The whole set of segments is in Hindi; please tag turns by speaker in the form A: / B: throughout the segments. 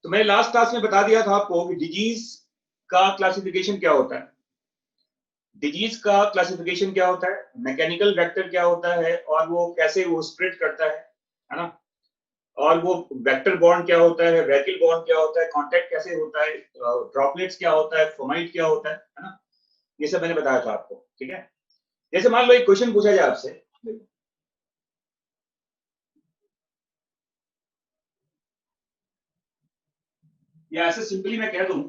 A: तो मैंने लास्ट क्लास में बता दिया था आपको कि डिजीज का क्लासिफिकेशन क्या होता है। डिजीज का क्लासिफिकेशन क्या होता है, मैकेनिकल वेक्टर क्या होता है और वो कैसे वो स्प्रेड करता है ना। और वो वेक्टर बॉन्ड क्या होता है, वेहिकल बॉन्ड क्या होता है, कांटेक्ट कैसे होता है, ड्रॉपलेट्स क्या होता है, फोमाइट क्या होता है ना। ये सब मैंने बताया था आपको, ठीक है। जैसे मान लो एक क्वेश्चन पूछा जाए आपसे, या ऐसे सिंपली मैं कह दूं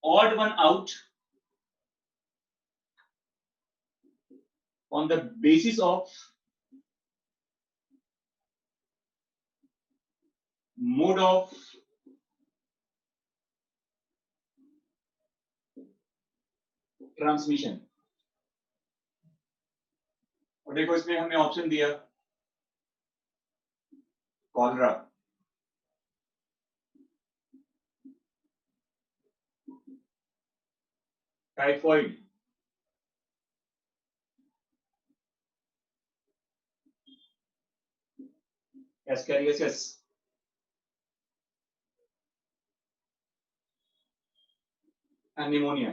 A: odd one out on the basis of mode of transmission. और देखो इसमें हमने ऑप्शन दिया कॉलरा, टाइफॉइड, एस्केरियोसिस, निमोनिया।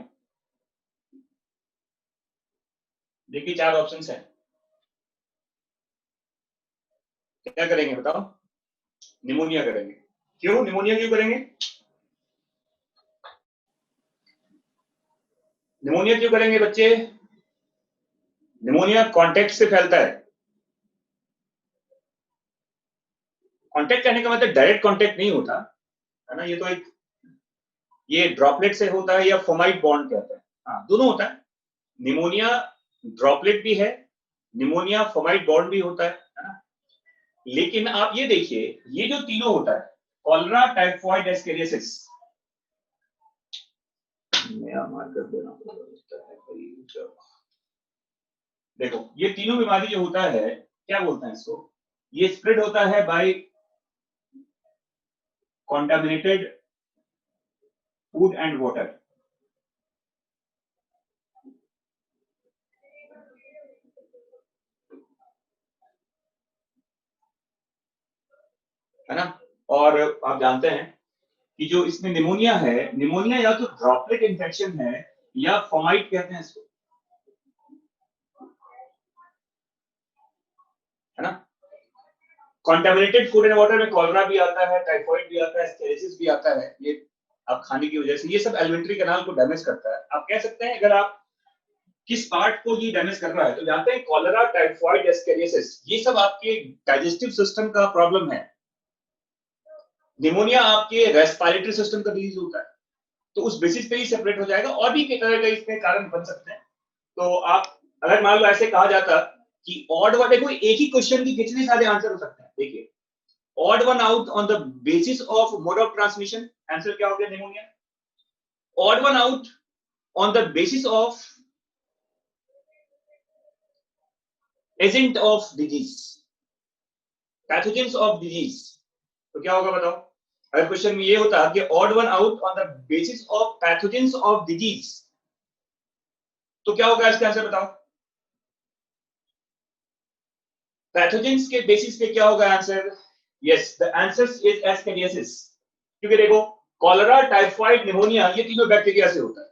A: देखिए 4 ऑप्शंस हैं, क्या करेंगे बताओ? निमोनिया करेंगे। क्यों निमोनिया क्यों करेंगे? निमोनिया क्यों करेंगे बच्चे? निमोनिया कांटेक्ट से फैलता है। कांटेक्ट कहने का मतलब डायरेक्ट कांटेक्ट नहीं होता है ना, ये तो एक ये ड्रॉपलेट से होता है या फोमाइट बॉन्ड कहते हैं, हाँ दोनों होता है। निमोनिया ड्रॉपलेट भी है, निमोनिया फोमाइट बॉन्ड भी होता है ना। लेकिन आप ये देखिए, ये जो तीनों होता है कॉलरा, टाइफॉइड, एस्केरियोसिस, नया मार्कर देना पड़ेगा। देखो ये तीनों बीमारी जो होता है, क्या बोलते हैं इसको, ये स्प्रेड होता है by contaminated food and water. है ना। और आप जानते हैं कि जो इसमें निमोनिया है, निमोनिया या तो ड्रॉपलेट इन्फेक्शन है या फोमाइट कहते हैं इसको, है ना। कॉन्टामिनेटेड फूड एंड वाटर में कॉलरा भी आता है, टाइफॉइड भी आता है, एस्केरियोसिस भी आता है। ये आप खाने की वजह से, ये सब एलिमेंट्री कैनाल को डैमेज करता है। आप कह सकते हैं अगर आप किस पार्ट को ये डैमेज कर रहा है, तो जानते हैं कॉलरा, टाइफॉइड, एस्केरियोसिस, ये सब आपके डाइजेस्टिव सिस्टम का प्रॉब्लम है। निमोनिया आपके रेस्पिरेटरी सिस्टम का डिजीज होता है, तो उस बेसिस पे ही सेपरेट हो जाएगा। और भी कई तरह के इसके कारण बन सकते हैं। तो आप अगर मान लो ऐसे कहा जाता कि ऑड वन, देखो एक ही क्वेश्चन की कितने सारे आंसर हो सकते हैं। देखिए odd one out on the basis of mode of transmission, answer क्या हो गया pneumonia. Odd one out on the basis of agent of disease, pathogens of disease, तो क्या होगा बताओ? अगर क्वेश्चन में ये होता कि odd one out on the basis of pathogens of disease, तो क्या होगा इसका आंसर बताओ? पैथोजेंस के बेसिस पे क्या होगा answer? Yes, the answer is ascariasis. क्योंकि देखो कॉलरा, टाइफाइड, निमोनिया ये तीनों बैक्टीरिया से होता है,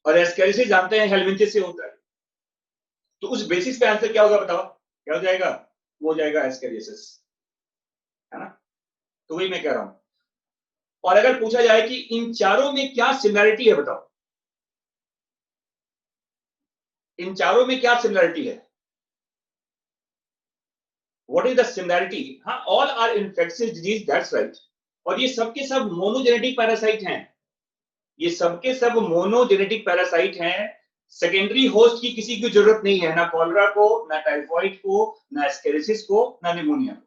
A: और एस्केरियोसिस जानते हैं हेलमिंथिस से होता है। तो उस बेसिस पे आंसर क्या होगा बताओ? क्या हो जाएगा? वो हो जाएगा एस्केरियोसिस, है ना। तो वही मैं कह रहा हूं। और अगर पूछा जाए कि इन चारों में क्या सिमिलरिटी है बताओ, इन चारों में क्या सिमिलरिटी है? What is the similarity? हाँ, all are infectious disease, that's right. और ये सबके सब मोनोजेनेटिक पैरासाइट हैं, ये सबके सब मोनोजेनेटिक पैरासाइट हैं। सेकेंडरी होस्ट की किसी की जरूरत नहीं है, ना कॉलरा को, ना टाइफॉइड को, ना एस्केरियोसिस को, ना निमोनिया को।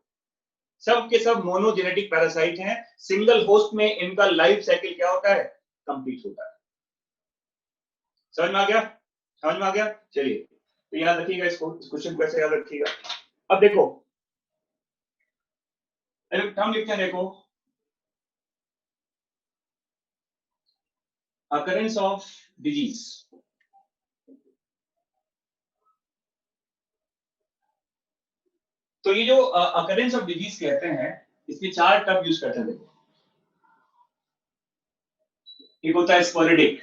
A: सब के सब मोनोजेनेटिक पैरासाइट हैं। सिंगल होस्ट में इनका लाइफ साइकिल क्या होता है? कंप्लीट होता है। समझ में आ गया? समझ में आ गया? चलिए तो याद रखिएगा इसको, इस क्वेश्चन को ऐसे याद रखिएगा। अब देखो हम लिखते हैं, देखो occurrence of disease, तो ये जो अकरेंस ऑफ डिजीज कहते हैं, इसमें 4 टर्म यूज करते हैं। देखो, एक होता है स्पोरेडिक,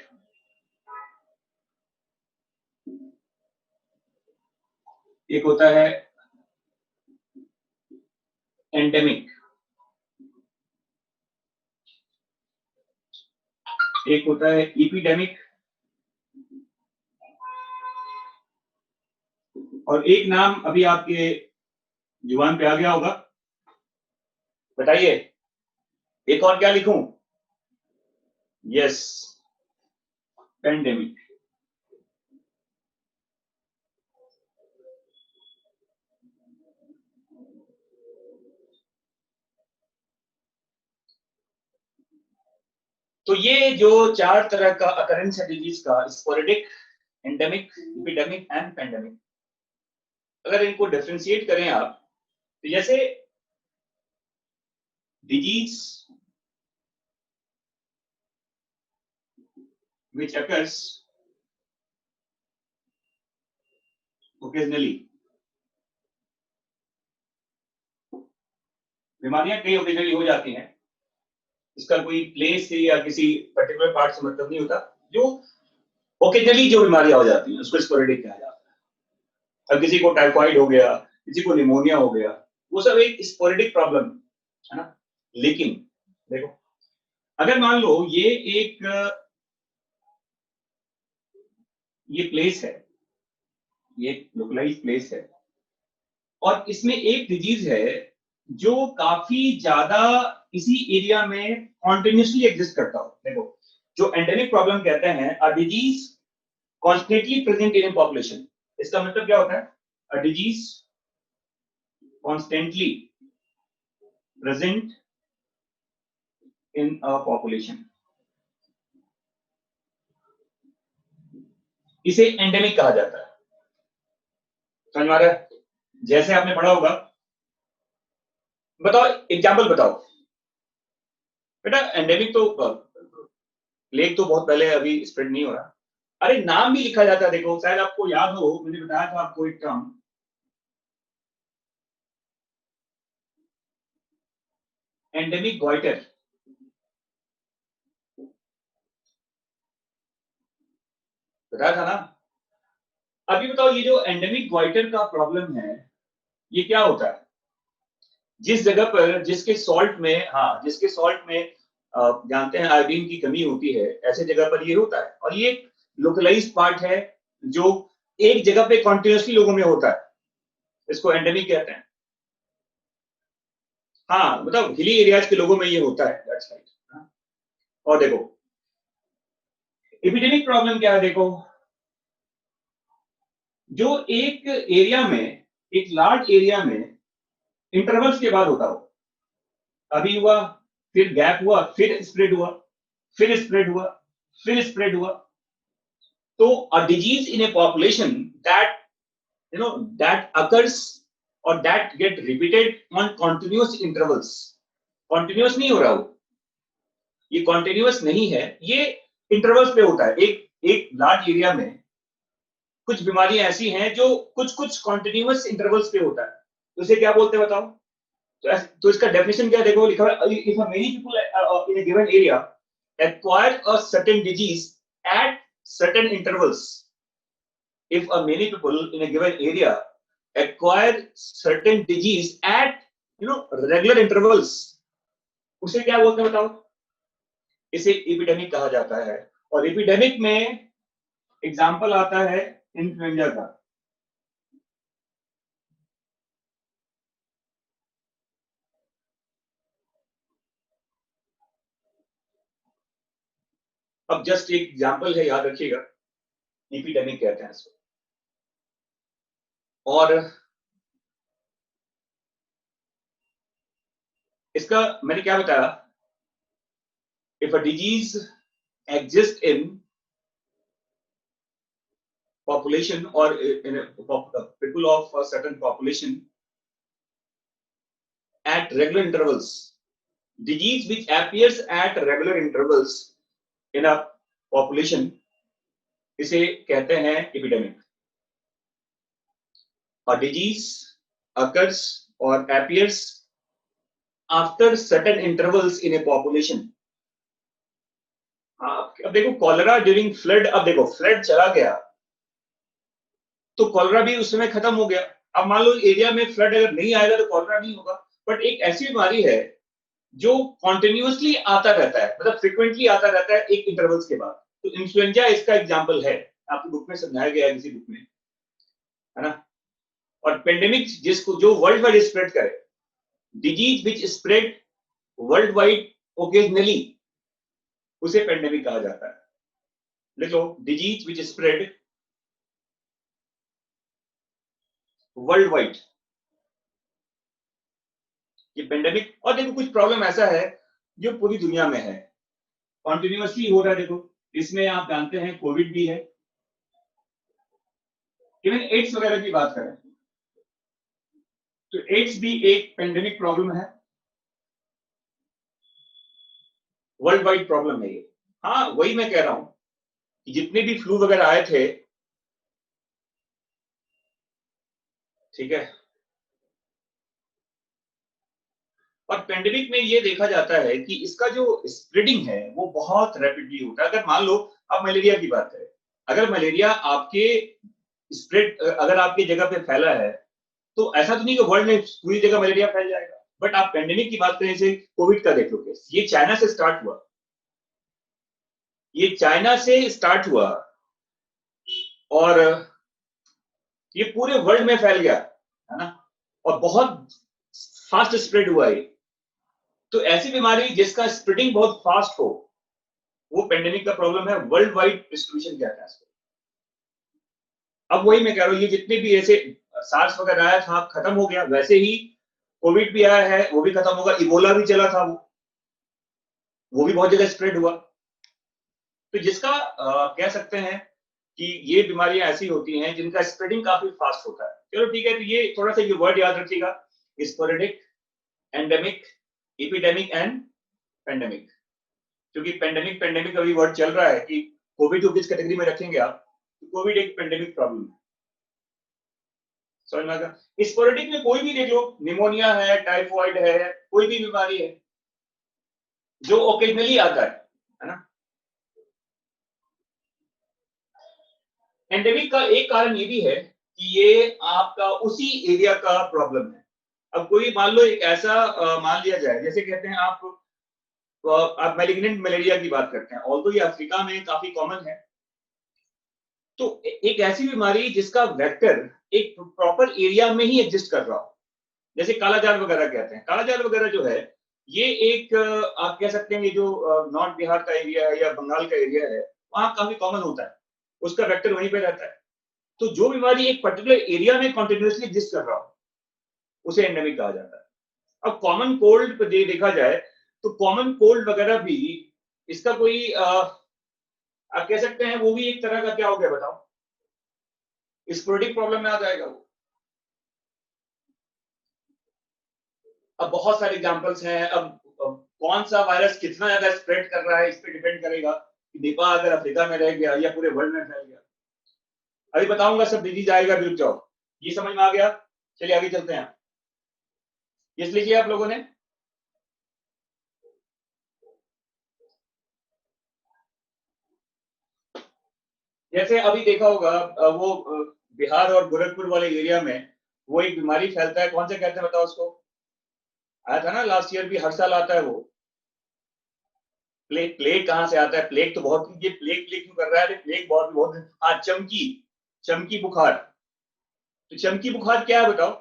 A: एक होता है एंडेमिक, एक होता है एपिडेमिक, और एक नाम अभी आपके जुबान पे आ गया होगा, बताइए एक और क्या लिखूं? Yes, pandemic. तो ये जो 4 तरह का अकरेंस है डिजीज का, sporadic, endemic, epidemic and pandemic, अगर इनको डिफरेंशिएट करें आप, तो जैसे डिजीज which occurs occasionally, बीमारियां कई ओकेजनली हो जाती हैं, इसका कोई प्लेस से या किसी पर्टिकुलर पार्ट से मतलब नहीं होता, जो ओकेजनली जो बीमारियां हो जाती हैं उसको स्पोरेडिक कहा जाता है। अब किसी को टाइफाइड हो गया, किसी को निमोनिया हो गया, वो सब एक स्पोरेडिक प्रॉब्लम है ना। लेकिन देखो, अगर मान लो ये प्लेस है, ये लोकलाइज प्लेस है, और इसमें एक डिजीज है जो काफी ज्यादा इसी एरिया में कॉन्टिन्यूसली एग्जिस्ट करता हो। देखो, जो एंडेमिक प्रॉब्लम कहते हैं, a disease constantly present in A population, इसका मतलब क्या होता है? A disease constantly present in a population, इसे एंडेमिक कहा जाता है। समझ में आ रहा है? जैसे आपने पढ़ा होगा, बताओ एग्जाम्पल बताओ बेटा। एंडेमिक तो प्लेग तो बहुत पहले अभी स्प्रेड नहीं हो रहा। अरे नाम भी लिखा जाता है, देखो शायद आपको याद हो, मैंने बताया था आपको एक टर्म, एंडेमिक गॉइटर, बताया था ना। अभी बताओ, ये जो एंडेमिक गॉइटर का प्रॉब्लम है, ये क्या होता है? जिस जगह पर, जिसके सॉल्ट में, हाँ, जिसके सॉल्ट में जानते हैं आयोडीन की कमी होती है, ऐसे जगह पर ये होता है। और ये लोकलाइज पार्ट है जो एक जगह पे कॉन्टिन्यूसली लोगों में होता है, इसको एंडेमिक कहते हैं। हाँ, मतलब हिली एरियाज के लोगों में ये होता है, दैट्स राइट। और देखो, एपिडेमिक प्रॉब्लम क्या है? देखो, जो एक एरिया में, एक लार्ज एरिया में इंटरवल्स के बाद होता हो, अभी हुआ, फिर गैप हुआ, फिर स्प्रेड हुआ, फिर स्प्रेड हुआ, फिर स्प्रेड हुआ। तो a disease in A population that that occurs or that get repeated on continuous intervals, continuous नहीं हो रहा हो, ये continuous नहीं है, ये intervals पे होता है। एक लार्ज एरिया में कुछ बीमारियां ऐसी हैं जो कुछ कुछ continuous intervals पे होता है, तो इसे क्या बोलते हैं बताओ? तो इसका डेफिनेशन क्या? देखो लिखा है, if many people in a given area acquire a certain disease at certain intervals, if many people in a given area acquire certain disease at regular intervals, उसे क्या बोलते हैं बताओ? इसे एपिडेमिक कहा जाता है। और एपिडेमिक में एग्जांपल आता है इन्फ्लुएंजा का। अब जस्ट एक एग्जांपल है, याद रखिएगा, एपिडेमिक कहते हैं इसको। और इसका मैंने क्या बताया? If a disease exist in population or in a people of a certain population at regular intervals, disease which appears at regular intervals in a population, इसे कहते हैं epidemic. A disease occurs or appears after certain intervals in a population. अब देखो कॉलरा ड्यूरिंग फ्लड, अब देखो फ्लड चला गया तो कॉलरा भी उस समय खत्म हो गया। अब मान लो एरिया में फ्लड अगर नहीं आएगा तो कॉलरा नहीं होगा, बट एक ऐसी बीमारी है जो कॉन्टिन्यूअसली आता रहता है, मतलब फ्रिक्वेंटली आता रहता है एक इंटरवल्स के बाद। तो इन्फ्लुएंजा इसका एग्जांपल है, आपकी बुक में समझाया गया है किसी बुक में, है ना। और पेंडेमिक जिसको जो वर्ल्ड वाइड स्प्रेड करे, disease which spread world wide occasionally, उसे पेंडेमिक कहा जाता है। लिख लो, disease which spread world wide, ये पेंडेमिक। और देखो कुछ प्रॉब्लम ऐसा है जो पूरी दुनिया में है, कॉन्टिन्यूअसली हो रहा है। देखो इसमें आप जानते हैं कोविड भी है, इवन एड्स वगैरह की बात करें तो एड्स भी एक पेंडेमिक प्रॉब्लम है, वर्ल्ड वाइड प्रॉब्लम है ये। हाँ वही मैं कह रहा हूं कि जितने भी फ्लू वगैरह आए थे, ठीक है, और पेंडेमिक में ये देखा जाता है कि इसका जो स्प्रेडिंग है वो बहुत रैपिडली होता है। अगर मान लो आप मलेरिया की बात करें, अगर मलेरिया आपके स्प्रेड अगर आपकी जगह पे फैला है तो ऐसा तो नहीं कि वर्ल्ड में पूरी जगह मलेरिया फैल जाएगा। बट आप पेंडेमिक की बात करें, जैसे कोविड का देख लो केस, ये चाइना से स्टार्ट हुआ, ये चाइना से स्टार्ट हुआ और ये पूरे वर्ल्ड में फैल गया, है ना, और बहुत फास्ट स्प्रेड हुआ है। तो ऐसी बीमारी जिसका स्प्रेडिंग बहुत फास्ट हो, वो पेंडेमिक का प्रॉब्लम है, वर्ल्ड वाइड डिस्ट्रीब्यूशन कहते हैं इसको। अब वही मैं कह रहा हूँ, ये जितने भी ऐसे सार्स वगैरह आया था खत्म हो गया, वैसे ही कोविड भी आया है वो भी खत्म होगा, इबोला भी चला था वो भी बहुत जगह स्प्रेड हुआ। तो जिसका कह सकते हैं कि ये बीमारियां ऐसी होती हैं जिनका स्प्रेडिंग काफी फास्ट होता है। चलो ठीक है, तो ये थोड़ा सा ये वर्ड याद रखिएगा, sporadic, endemic, epidemic and pandemic. क्योंकि पेंडेमिक पेंडेमिक अभी वर्ड चल रहा है कि कोविड को किस कैटेगरी में रखेंगे आप, तो कोविड एक पेंडेमिक प्रॉब्लम है, समझ में आएगा। स्पोरेडिक में कोई भी देख लो, निमोनिया है, टाइफॉइड है, कोई भी बीमारी है जो ओकेजनली आता है ना। एंडेमिक का एक कारण ये भी है कि ये आपका उसी एरिया का प्रॉब्लम है। अब कोई मान लो एक ऐसा मान लिया जाए, जैसे कहते हैं आप मैलिग्नेंट मलेरिया की बात करते हैं, ऑल्दो ये अफ्रीका में काफी कॉमन है। तो एक ऐसी बीमारी जिसका वेक्टर एक प्रॉपर एरिया में ही एग्जिस्ट कर रहा हो, जैसे कालाजार वगैरह कहते हैं। कालाजार वगैरह जो है ये एक आप कह सकते हैं ये जो नॉर्थ बिहार का एरिया है या बंगाल का एरिया है, वहां काफी कॉमन होता है, उसका वेक्टर वहीं पे रहता है। तो जो बीमारी एक पर्टिकुलर एरिया में कंटिन्यूअसली एग्जिस्ट कर रहा हो उसे एंडेमिक कहा जाता है। अब कॉमन कोल्ड पे देखा जाए तो कॉमन कोल्ड वगैरह भी इसका कोई आप कह सकते हैं वो भी एक तरह का क्या हो गया बताओ, स्पोरेडिक प्रॉब्लम में आ जाएगा वो। अब बहुत सारे एग्जांपल्स हैं। अब कौन सा वायरस कितना ज्यादा स्प्रेड कर रहा है इस पे डिपेंड करेगा कि निपा अगर अफ्रीका में रह गया या पूरे वर्ल्ड में फैल गया। अभी बताऊंगा सब डिजीज आएगा, रुक जाओ। ये समझ में आ गया, चलिए आगे चलते हैं। ये लिखिए आप लोगों ने, जैसे अभी देखा होगा वो बिहार और गोरखपुर वाले एरिया में वो एक बीमारी फैलता है, कौन सा कहते हैं बताओ उसको, आया था ना लास्ट ईयर भी, हर साल आता है वो प्लेग। प्लेग कहाँ से आता है, प्लेग तो बहुत, ये प्लेग प्लेग क्यों कर रहा है, प्लेग बहुत बहुत, हाँ चमकी, चमकी बुखार। तो चमकी बुखार क्या है बताओ,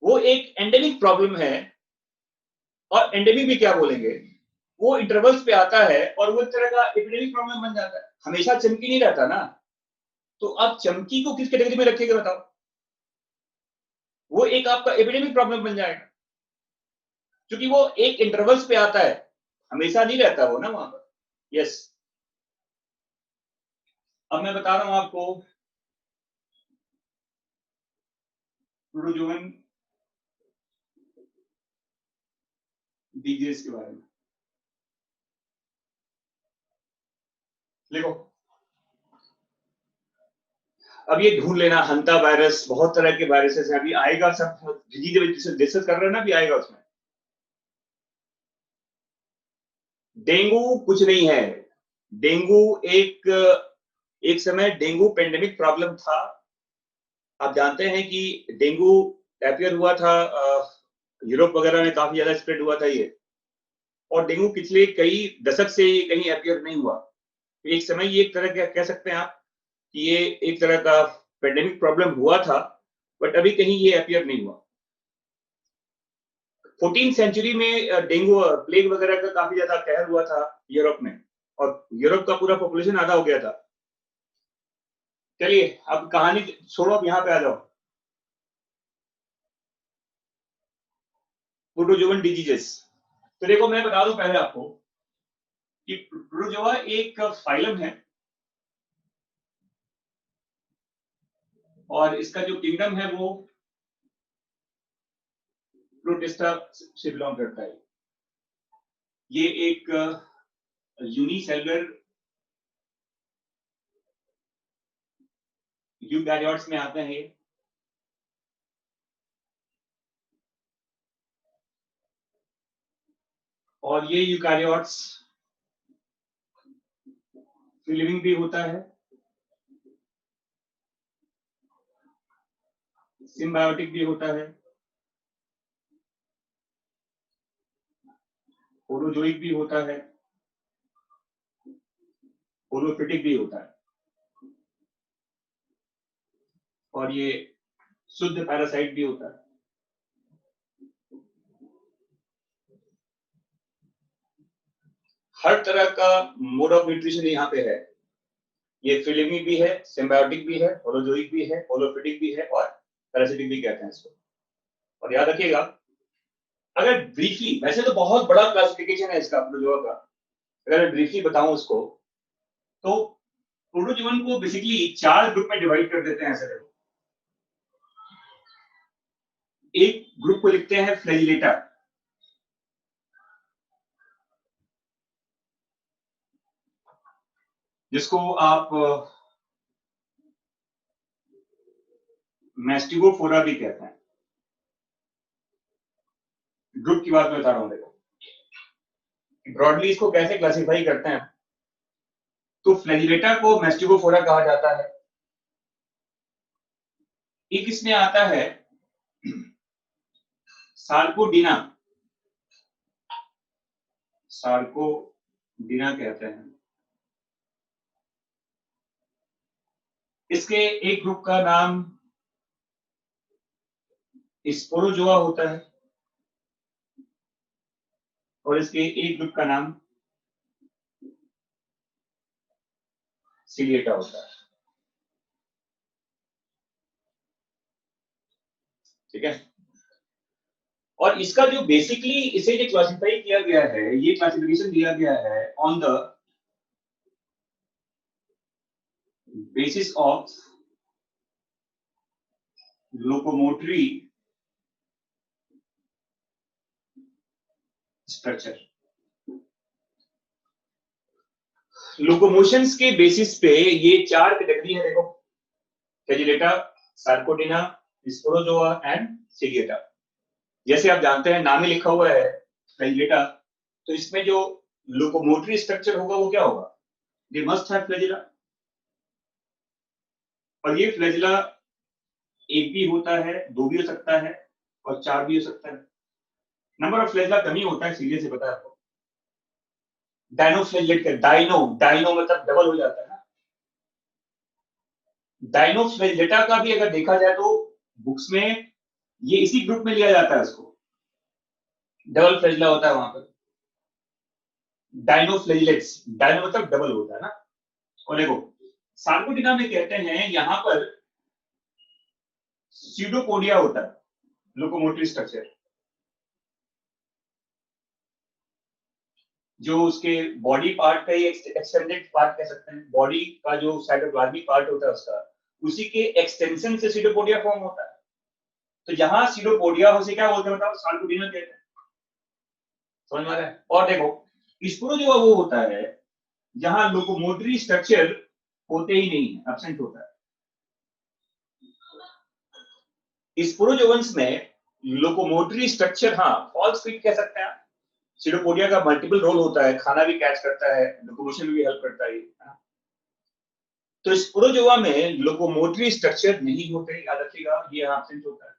A: वो एक एंडेमिक प्रॉब्लम है। और एंडेमिक भी क्या बोलेंगे, वो इंटरवल्स पे आता है और वो एक तरह का एपिडेमिक प्रॉब्लम बन जाता है, हमेशा चमकी नहीं रहता ना। तो आप चमकी को किस कैटेगरी में रखिएगा बताओ, वो एक आपका एपिडेमिक प्रॉब्लम बन जाएगा क्योंकि वो एक इंटरवल्स पे आता है, हमेशा नहीं रहता वो ना वहां पर। यस, अब मैं बता रहा हूं आपको प्रोटोजोन डिजीज के बारे में। देखो अब ये ढूंढ लेना, हंता वायरस, बहुत तरह के वायरसेस है, अभी आएगा सब डिजीज डिस्कस कर रहे हैं ना, अभी आएगा उसमें। डेंगू कुछ नहीं है। डेंगू एक एक समय डेंगू पेंडेमिक प्रॉब्लम था। आप जानते हैं कि डेंगू अपियर हुआ था यूरोप वगैरह में, काफी ज्यादा स्प्रेड हुआ था ये, और डेंगू पिछले कई दशक से ये कहीं अपियर नहीं हुआ। एक समय ये एक तरह का कह सकते हैं आप कि ये एक तरह का पेंडेमिक प्रॉब्लम हुआ था, बट अभी कहीं ये अपियर नहीं हुआ। 14 सेंचुरी में डेंगू प्लेग वगैरह का काफी ज्यादा कहर हुआ था यूरोप में, और यूरोप का पूरा पॉपुलेशन आधा हो गया था। चलिए अब कहानी छोड़ो, अब यहाँ पे आ जाओ। Protozoan diseases. तो देखो मैं बता दूं पहले आपको कि प्रोटोजोआ एक फाइलम है, और इसका जो किंगडम है वो प्रोटिस्टा से बिलोंग करता है। ये एक यूनिसेलुलर यूकैरियोट्स में आते हैं। और ये यूकैरियोट्स फ्री लिविंग भी होता है, सिम्बायोटिक भी होता है, होलोजोइक भी होता है, होलोफिटिक भी होता है, और ये शुद्ध पैरासाइट भी होता है। हर तरह का मोड ऑफ न्यूट्रिशन यहाँ पे है। ये फ्री लिविंग भी है, सिम्बायोटिक भी है, होलोजोइक भी है, होलोफिटिक भी है, और पैरासिटिक भी कहते हैं इसको। और याद रखिएगा, अगर ब्रीफली, वैसे तो बहुत बड़ा क्लासिफिकेशन है इसका प्रोटोजोआ का, अगर ब्रीफली बताऊं उसको, तो प्रोटोजोवन को बेसिकली 4 ग्रुप में डिवाइड कर देते हैं ऐसे। देखो, एक ग्रुप को लिखते हैं फ्लैजिलेटा, जिसको आप मैस्टिगोफोरा भी कहते हैं। ग्रुप की बात मैं बता रहा हूं, देखो ब्रॉडली इसको कैसे क्लासिफाई करते हैं। तो फ्लैजिलेटा को मैस्टिगोफोरा कहा जाता है। एक इसमें आता है सार्कोडिना, सार्कोडिना कहते हैं। इसके एक ग्रुप का नाम स्पोरोजोआ होता है, और इसके एक ग्रुप का नाम सिलिएटा होता है। ठीक है, और इसका जो बेसिकली इसे जो क्लासिफाई किया गया है, ये क्लासिफिकेशन दिया गया है on the basis of locomotory structure. Locomotions के बेसिस पे ये 4 कैटेगरी है। देखो, flagellata, sarcodina, sporozoa and ciliata. जैसे आप जानते हैं, नाम ही लिखा हुआ है फ्लैजिलेटा, तो इसमें जो लोकोमोटरी स्ट्रक्चर होगा वो क्या होगा? They must have flagella. और ये फ्लैजिला एक भी होता है, 2 भी हो सकता है, और 4 भी हो सकता है। नंबर ऑफ फ्लैजिला कम ही होता है, सीधे से पता है आपको। डायनोफ्लैजिलेट का डाइनो मतलब डबल हो जाता है ना। डायनोफ्लैजिलेटा का भी अगर देखा जाए तो बुक्स में ये इसी ग्रुप में लिया जाता है उसको। डबल फ्लैजिला होता है वहां पर। डायनोफ्लैजिलेट्स, डायनो मतलब डबल होता है ना। और देखो, सार्कोडिना में कहते हैं यहां पर सीडोपोडिया होता है, लोकोमोटरी स्ट्रक्चर, जो उसके बॉडी पार्ट का ही एक्सटेंडेड पार्ट कह सकते हैं। बॉडी का जो साइटोप्लाज्मिक पार्ट होता है उसका, उसी के एक्सटेंशन से सीडोपोडिया फॉर्म होता है। तो जहां सीडोपोडिया हो से क्या बोलते हैं बताओ? सार्कोडिना कहते हैं। समझ में आ रहा है? और देखो, स्पोरो जो वो होता है जहां लोकोमोटरी स्ट्रक्चर होते ही नहीं है, एब्सेंट होता है। स्पोरोजोअन्स में लोकोमोटरी स्ट्रक्चर, हाँ फॉल्स फीट कह सकते हैं। सीडोपोडिया का मल्टीपल रोल होता है, खाना भी कैच करता है, लोकोमोशन में भी हेल्प करता है। तो स्पोरोजोआ में लोकोमोटरी स्ट्रक्चर नहीं होते, याद रखिएगा, ये एब्सेंट होता है।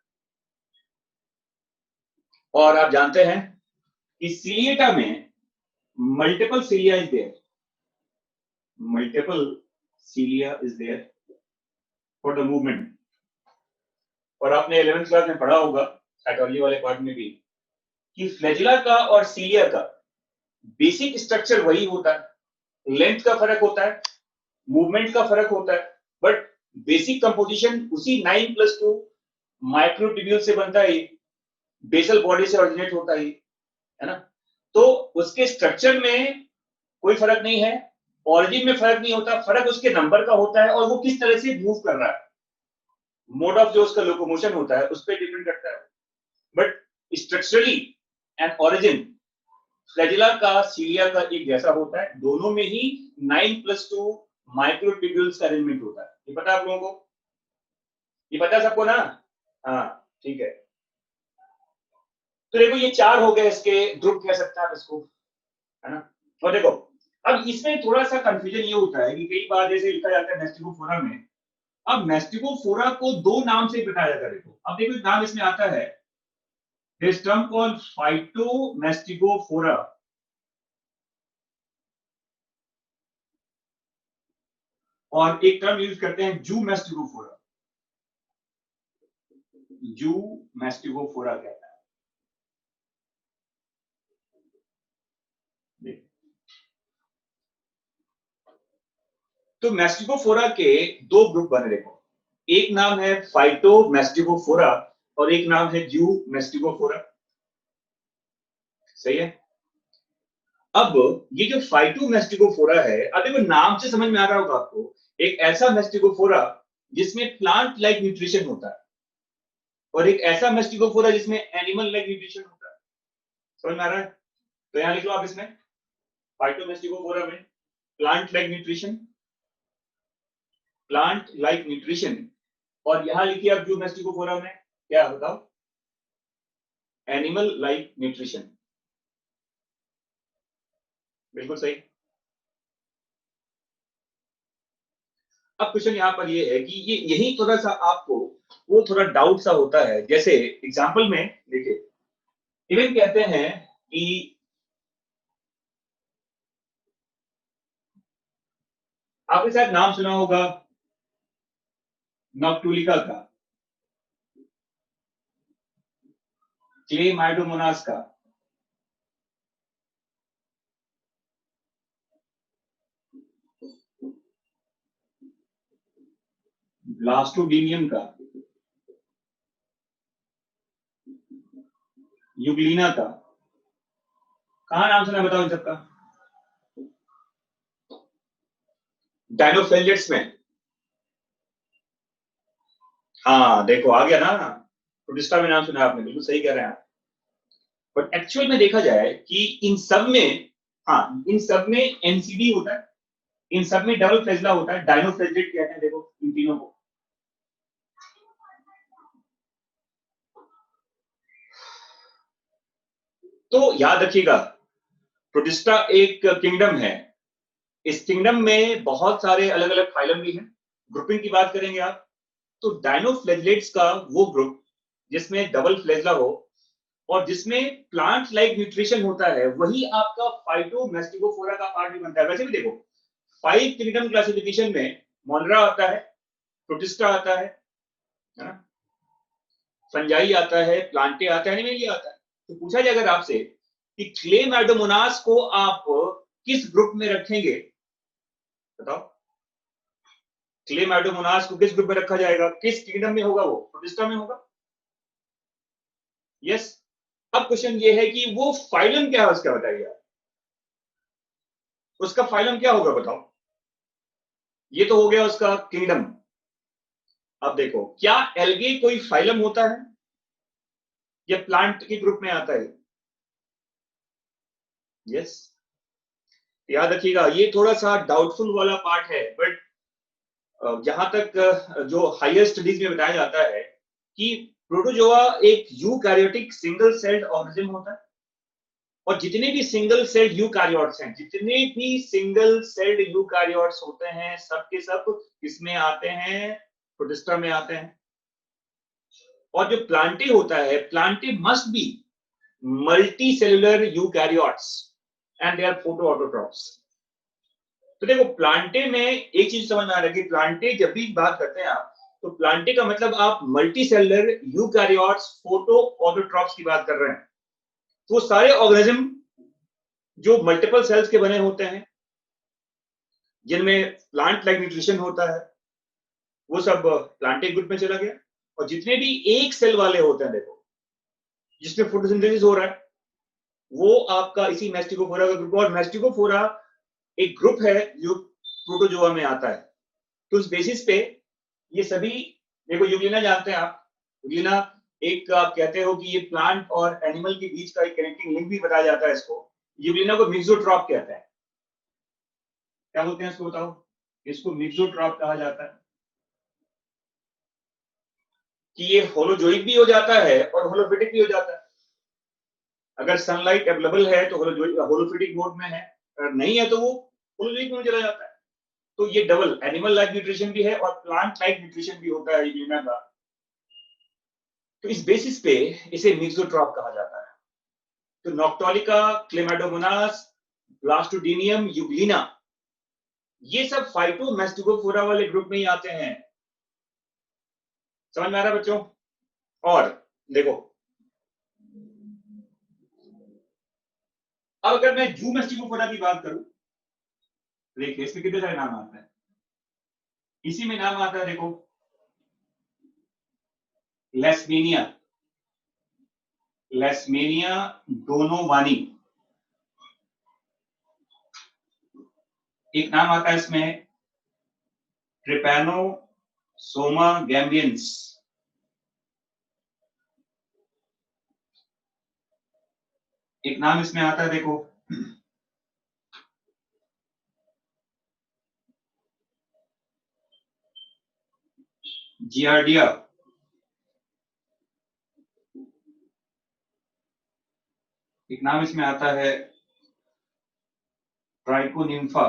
A: और आप जानते हैं कि सीलिएटा में multiple cilia is there, multiple cilia is there for the movement. और आपने 11th क्लास में पढ़ा होगा साइटोलॉजी वाले पार्ट में भी कि फ्लैजिला का और सीलिया का बेसिक स्ट्रक्चर वही होता है, लेंथ का फर्क होता है, मूवमेंट का फर्क होता है, बट बेसिक कंपोजिशन उसी 9+2 माइक्रोट्यूब्यूल से बनता है, बेसल बॉडी से ऑरिजिनेट होता है ना। तो उसके स्ट्रक्चर में कोई फर्क नहीं है, ऑरिजिन में फर्क नहीं होता, फर्क उसके नंबर का होता है और वो किस तरह से मूव कर रहा है, मोड ऑफ जो उसका लोकोमोशन होता है उस पर डिपेंड करता है। But structurally and origin flagella का सीलिया का एक जैसा होता है, दोनों में ही 9+2 माइक्रोट्यूब्यूल्स का अरेंजमेंट होता है। ये पता है आप लोगों को? ये पता है सबको ना? हाँ ठीक है। तो देखो ये 4 हो गए इसके ग्रुप कह सकते हैं आप इसको, है ना। और देखो अब इसमें थोड़ा सा कंफ्यूजन ये होता है कि कई बार जैसे लिखा जाता है मैस्टिकोफोरा में, अब मैस्टिकोफोरा को 2 नाम से बताया जाता है। देखो अब देखो एक नाम इसमें आता है, दिस टर्म कॉल्ड फाइटोमैस्टिकोफोरा, और एक टर्म यूज करते हैं जू मैस्टिकोफोरा, जू मैस्टिकोफोरा कहता है। तो मैस्टिकोफोरा के 2 ग्रुप बने, देखो एक नाम है फाइटोमैस्टिकोफोरा और एक नाम है जू मैस्टिकोफोरा, सही है। अब ये जो फाइटोमैस्टिकोफोरा है, अब देखो नाम से समझ में आ रहा होगा आपको, एक ऐसा मैस्टिकोफोरा जिसमें प्लांट लाइक न्यूट्रिशन होता है और एक ऐसा मैस्टिकोफोरा जिसमें एनिमल लाइक न्यूट्रिशन होता है, समझ में आ रहा है? तो यहां लिख लो आप इसमें, फाइटोमैस्टिकोफोरा में plant like nutrition, plant like nutrition, और यहां लिखिए आप जू मैस्टिकोफोरा में क्या बताओ, एनिमल लाइक न्यूट्रिशन, बिल्कुल सही। अब क्वेश्चन यहाँ पर ये है कि ये यही थोड़ा सा आपको वो थोड़ा डाउट सा होता है, जैसे एग्जांपल में देखिए, इवन कहते हैं कि आपने शायद नाम सुना होगा नॉक्टुलिका का, क्लेमाइडोमोनास का, ब्लास्टोडिनियम का, यूग्लिना का, कहा नाम सुना बताओ इन सबका? डायनोफेलियट्स में, हाँ देखो आ गया ना, प्रोटिस्टा में नाम सुना आपने, बिल्कुल सही कह रहे हैं आप। बट एक्चुअल में देखा जाए कि इन सब में, हाँ इन सब में एनसीडी होता है, इन सब में डबल फ्लैजिला होता है, डायनोफ्लैजिलेट कहते हैं देखो इन तीनों को। तो याद रखिएगा, प्रोटिस्टा एक किंगडम है, इस किंगडम में बहुत सारे अलग अलग फाइलम भी हैं। ग्रुपिंग की बात करेंगे आप तो डायनोफ्लैजिलेट्स का वो ग्रुप जिसमें डबल फ्लैजिला हो और जिसमें प्लांट लाइक न्यूट्रिशन होता है, वही आपका फाइटोमैस्टिकोफोरा का पार्ट भी बनता है। वैसे भी देखो 5 किंगडम क्लासिफिकेशन में मोनरा आता है, प्रोटिस्टा आता है ना, फंजाई आता है, प्लांटे आता है, एनिमेलिया आता है। तो पूछा जाए अगर आपसे कि क्लेमाइडोमोनास को आप किस ग्रुप में रखेंगे, बताओ क्लेमाइडोमोनास को किस ग्रुप में रखा जाएगा, किस किंगडम में होगा? वो प्रोटिस्टा में होगा। यस। अब क्वेश्चन ये है कि वो फाइलम क्या है उसका, बताइए आप, उसका फाइलम क्या होगा बताओ। ये तो हो गया उसका किंगडम। अब देखो क्या एल्गे कोई फाइलम होता है या प्लांट के ग्रुप में आता है? यस। याद रखिएगा ये थोड़ा सा डाउटफुल वाला पार्ट है, बट जहां तक जो हायर स्टडीज में बताया जाता है कि प्रोटोजोआ एक यूकैरियोटिक सिंगल सेल्ड ऑर्गेनिज्म होता है, और जितने भी सिंगल सेल्ड यूकैरियोट्स हैं, जितने भी सिंगल सेल्ड यूकैरियोट्स होते हैं, सब के सब इसमें आते हैं, प्रोटिस्टा में आते हैं। और जो प्लांटे होता है, plantae must be multicellular eukaryotes and they are photoautotrophs. तो देखो प्लांटे में एक चीज समझ में आ रहा है कि प्लांटे जब भी बात करते हैं आप, तो प्लांटे का मतलब आप मल्टी सेलुलर यूकैरियोट्स फोटोऑटोट्रॉप्स की बात कर रहे हैं। तो सारे ऑर्गेनिज्म जो मल्टीपल सेल्स के बने होते हैं, जिनमें प्लांट लाइक न्यूट्रिशन होता है, वो सब प्लांटिक ग्रुप में चला गया। और जितने भी एक सेल वाले होते हैं, देखो जिसमें फोटोसिंथेसिस हो रहा है, वो आपका इसी मैस्टिकोफोरा का ग्रुप। और मैस्टिकोफोरा एक ग्रुप है जो प्रोटोजोआ में आता है। तो उस बेसिस पे ये सभी, देखो यूग्लिना जानते हैं आप, यूग्लिना एक आप कहते हो कि ये प्लांट और एनिमल के बीच का एक कनेक्टिंग लिंक भी बताया जाता है इसको। यूग्लिना को मिक्सोट्रॉप कहते हैं। क्या बोलते हैं इसको, बताओ? इसको मिक्सोट्रॉप कहा जाता है कि ये होलोजोइक भी हो जाता है और होलोफिटिक भी हो जाता है। अगर सनलाइट अवेलेबल है तो होलोफिटिक मोड में है, अगर नहीं है तो वो होलोजोइक में चला जाता है। तो ये डबल एनिमल लाइक न्यूट्रिशन भी है और प्लांट लाइक न्यूट्रिशन भी होता है यूग्लिना का। तो इस बेसिस पे इसे मिक्सोट्रॉप कहा जाता है। तो नॉक्टोलिका, क्लेमाइडोमोनास, ब्लास्टोडिनियम, यूग्लिना, ये सब फाइटोमैस्टिकोफोरा वाले ग्रुप में ही आते हैं। समझ में आ रहा है बच्चों? और देखो, अब अगर मैं जूमैस्टिकोफोरा की बात करूं, देखिए इसमें कितने सारे नाम आते हैं। इसी में नाम आता है, देखो, लेस्मेनिया, लेस्मेनिया डोनोवानी। एक नाम आता है इसमें ट्रिपैनोसोमा गैम्बियंस। एक नाम इसमें आता है, देखो, जियार्डिया। एक नाम इसमें आता है ट्राइकोनिम्फा।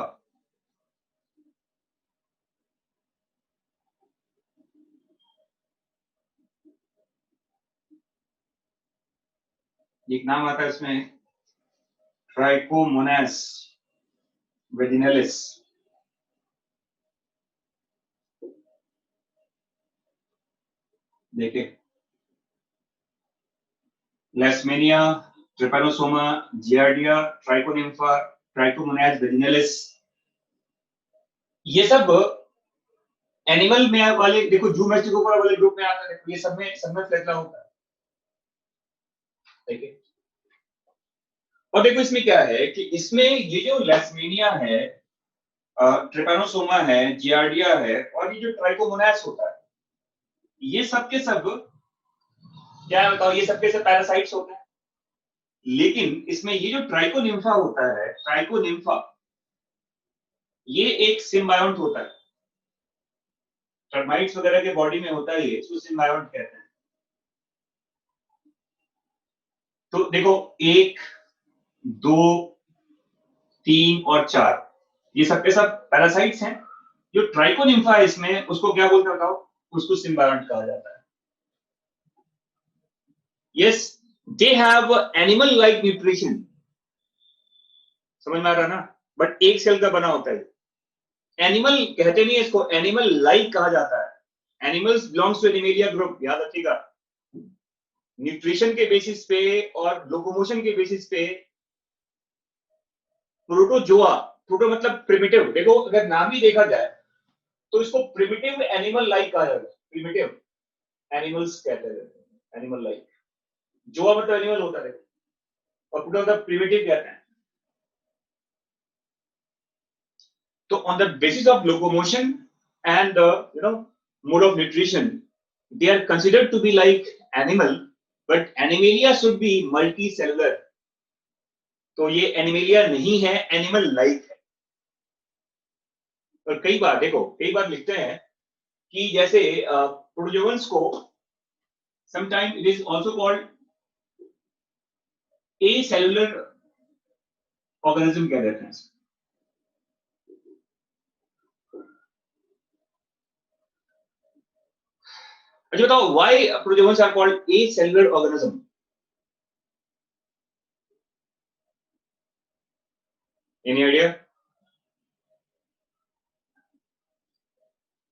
A: एक नाम आता है इसमें ट्राइकोमोनास वेजिनलिस। देखिए, लेस्मेनिया, ट्रिपैनोसोमा, जियार्डिया, ट्राइकोनिम्फा, ट्राइकोमोनास वेजिनलिस, ये सब एनिमल में वाले, देखो जूमैस्टिकोफोरा वाले ग्रुप में आता है। देखो ये सब में फ्लैगेला होता है। देखिए, और देखो इसमें क्या है कि इसमें ये जो लेस्मेनिया है, ट्रिपैनोसोमा है, जियार्डिया है, और ये जो ट्राइकोमोनास होता है, ये सब के सब क्या है बताओ, ये सब के सब पैरासाइट्स होते हैं। लेकिन इसमें ये जो ट्राइकोनिम्फा होता है, ट्राइकोनिम्फा, ये एक सिम्बायोंट होता है। टर्माइट्स वगैरह के बॉडी में होता है, ये इसको सिम्बायोंट कहते हैं। तो देखो 1, 2, 3 और 4, ये सब के सब पैरासाइट्स हैं। जो ट्राइकोनिम्फा है इसमें, उसको क्या बोलते हैं बताओ? उसको सिम्बायोंट कहा जाता है। Yes, they have animal like nutrition. समझ में आ रहा ना? बट एक सेल का बना होता है। एनिमल कहते नहीं है इसको, एनिमल लाइक कहा जाता है। Animals belongs to animalia group, याद रखिएगा। न्यूट्रिशन के बेसिस पे और लोकोमोशन के बेसिस पे प्रोटोजोआ, प्रोटो मतलब प्रिमिटिव, देखो अगर नाम ही देखा जाए तो इसको प्रिमिटिव एनिमल लाइक कहा जाता है। प्रिमिटिव एनिमल्स कहते हैं, एनिमल लाइक। जोआ मतलब एनिमल होता है, और प्रोटो मतलब प्रिमिटिव कहते हैं। तो on the basis of locomotion and mode of nutrition, they are considered to be like animal, but animalia should be multicellular. तो ये एनिमेलिया नहीं है, एनिमल लाइक है। और कई बार देखो, कई बार लिखते हैं कि जैसे प्रोटोजोअन्स को Sometimes it is also called acellular organism कह देते हैं. अच्छा बताओ, why protozoans are called acellular organism? Any idea?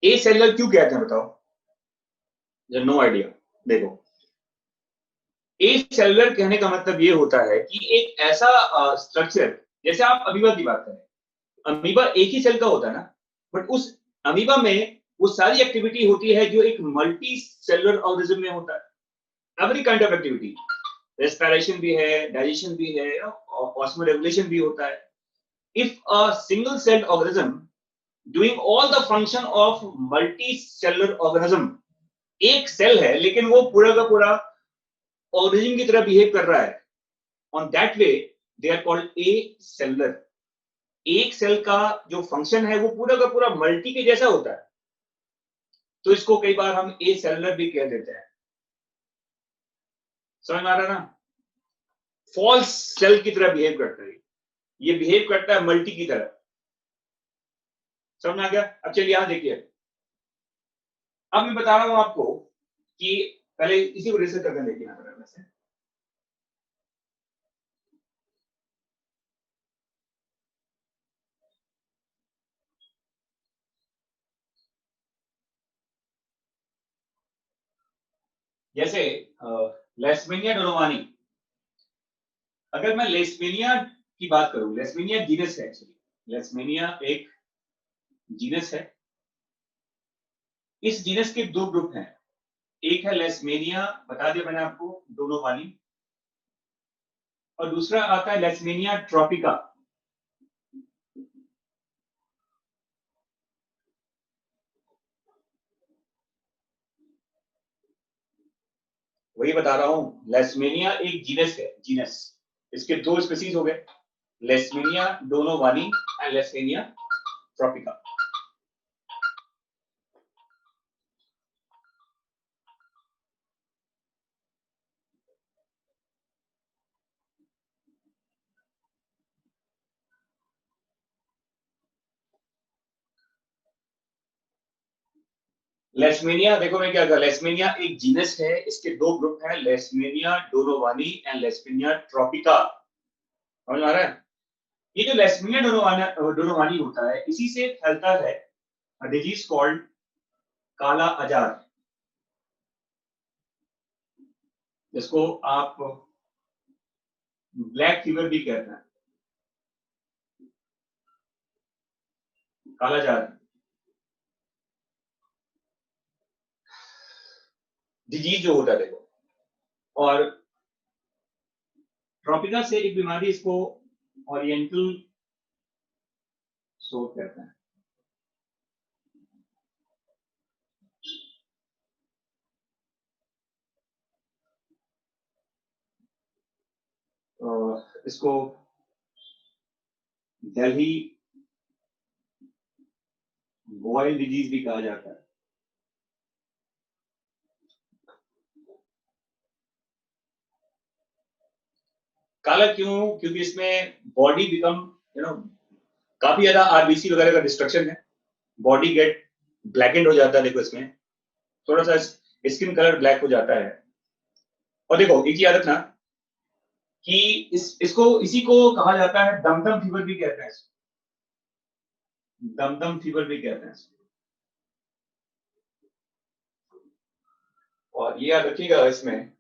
A: acellular क्यों कहते हैं बताओ? No idea. देखो, acellular कहने का मतलब ये होता है कि एक ऐसा स्ट्रक्चर, जैसे आप अमीबा की बात करें, अमीबा एक ही सेल का होता है ना, बट उस अमीबा में वो सारी एक्टिविटी होती है जो एक मल्टी सेलुलर ऑर्गेनिज्म में होता है. Every kind of activity, respiration भी है, डाइजेशन भी है, ऑस्मोरेगुलेशन भी होता है. If a single celled organism doing all the function of multi cellular organism, एक सेल है लेकिन वो पूरा का पूरा ऑर्गेनिज्म की तरह बिहेव कर रहा है, on that way they are called a cellular. एक सेल का जो फंक्शन है वो पूरा का पूरा मल्टी के जैसा होता है, तो इसको कई बार हम ए सेलुलर भी कह देते हैं. समझ में आ रहा ना? फॉल्स सेल की तरह बिहेव करता है, ये बिहेव करता है मल्टी की तरह. समझ में आ गया? अब चलिए यहां देखिए, अब मैं बता रहा हूं आपको कि पहले इसी को रिसर्च करके देखिए यहां पर से. जैसे लेस्मेनिया डोनोवानी, अगर मैं लेस्मेनिया की बात करूं, लेस्मेनिया जीनस है एक्चुअली, लेस्मेनिया एक जीनस है. इस जीनस के दो ग्रुप हैं, एक है लेस्मेनिया, बता दिया मैंने आपको, डोनोवानी, और दूसरा आता है लेस्मेनिया ट्रॉपिका. वही बता रहा हूं, लेस्मेनिया एक जीनस है, जीनस. इसके दो स्पीसीज हो गए, लेस्मेनिया डोनोवानी एंड लेस्मेनिया ट्रॉपिका. लेस्मेनिया, देखो मैं क्या कहा, लेस्मेनिया एक जीनस है, इसके दो ग्रुप हैं, लेस्मेनिया डोनोवानी एंड लेस्मेनिया ट्रॉपिका. समझ में आ रहा है? ये जो लेस्मेनिया डोनोवानी होता है, इसी से फैलता है डिजीज कॉल्ड काला अजार, जिसको आप ब्लैक फीवर भी कहते हैं. काला अजार डिजीज जो होता है, देखो. और ट्रॉपिका से एक बीमारी, इसको ओरिएंटल सोर कहते हैं. इसको दिल्ली बॉयल डिजीज भी कहा जाता है. काला क्यों? क्योंकि इसमें बॉडी बिकम, काफी ज्यादा आरबीसी वगैरह का डिस्ट्रक्शन है, बॉडी गेट ब्लैकेंड हो जाता है. देखो इसमें थोड़ा सा स्किन कलर ब्लैक हो जाता है. और देखो एक ही आदत ना, कि इसको, इसी को कहा जाता है दमदम फीवर भी कहते हैं, दमदम फीवर भी कहते हैं. और ये याद रखिएगा, इसमें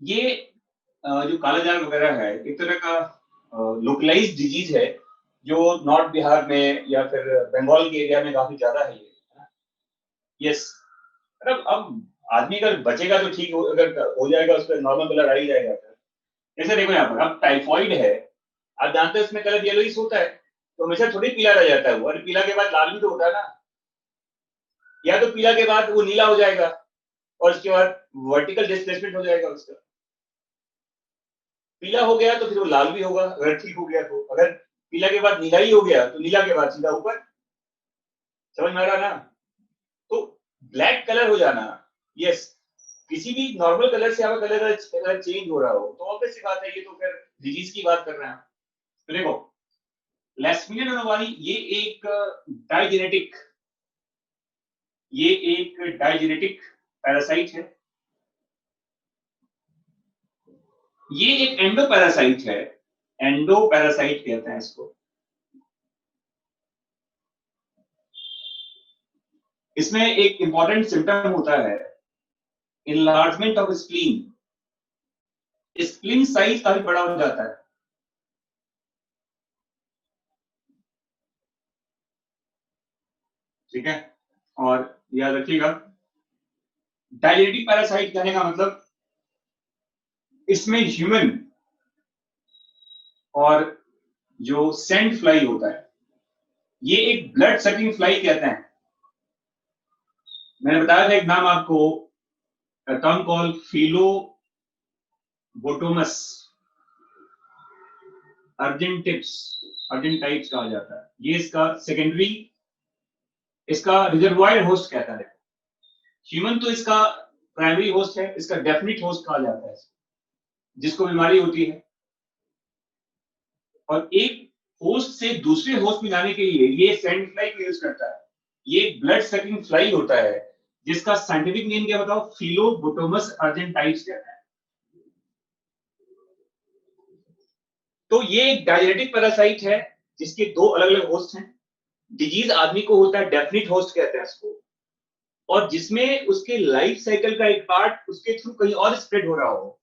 A: ये जो कालाजार वगैरह है, एक तरह का लोकलाइज्ड डिजीज है, जो नॉर्थ बिहार में या फिर बंगाल के एरिया में काफी ज्यादा है ये. यस, मतलब अब आदमी अगर बचेगा तो ठीक, अगर हो जाएगा उसका नॉर्मल कलर आ ही जाएगा. जैसे देखो यहाँ पर, अब टाइफॉइड है, आप जानते हैं इसमें कलर येलोइश होता है, तो हमेशा थोड़ी पीला रह जाता है वो, और पीला के बाद लाल भी तो होता है ना, या तो पीला के बाद वो नीला हो जाएगा और उसके बाद वर्टिकल डिस्प्लेसमेंट हो जाएगा उसका. पीला हो गया तो फिर वो लाल भी होगा अगर ठीक हो गया तो, अगर पीला के बाद नीला ही हो गया तो नीला के बाद सीधा ऊपर। समझ में आ रहा ना? तो ब्लैक कलर हो जाना, यस, किसी भी नॉर्मल कलर से आपका कलर चेंज हो रहा हो तो ऑब्वियस सी बात है, ये तो फिर डिजीज की बात कर रहे हैं। तो देखो, लैस्मीनिया डोनावानी ये एक डाइजेनेटिक पैरासाइट है। ये एक एंडो पैरासाइट है, एंडो पैरासाइट कहते हैं इसको। इसमें एक इंपॉर्टेंट सिम्टम होता है enlargement of spleen. Spleen size काफी बड़ा हो जाता है। ठीक है, और याद रखिएगा डायजेनेटिक पैरासाइट कहने का मतलब इसमें ह्यूमन और जो सेंट फ्लाई होता है, ये एक ब्लड सकिंग फ्लाई कहते हैं। मैंने बताया था एक नाम आपको, टर्म कॉल फिलोबोटोमस अर्जेंटाइप्स कहा जाता है। ये इसका सेकेंडरी, इसका रिजर्वायर होस्ट कहता है। ह्यूमन तो इसका प्राइमरी होस्ट है, इसका डेफिनेट होस्ट कहा जाता है जिसको बीमारी होती है। और एक होस्ट से दूसरे होस्ट में जाने के लिए ये सैंड फ्लाई का यूज करता है। ये ब्लड सकिंग फ्लाई होता है जिसका साइंटिफिक नेम क्या बताओ? फिलोबोटोमस अर्जेंटाइप्स कहता है। तो ये एक डायजेनेटिक पैरासाइट है जिसके दो अलग अलग होस्ट हैं। डिजीज आदमी को होता है, डेफिनेट होस्ट कहते हैं इसको, और जिसमें उसके लाइफ साइकिल का एक पार्ट उसके थ्रू कहीं और स्प्रेड हो रहा हो,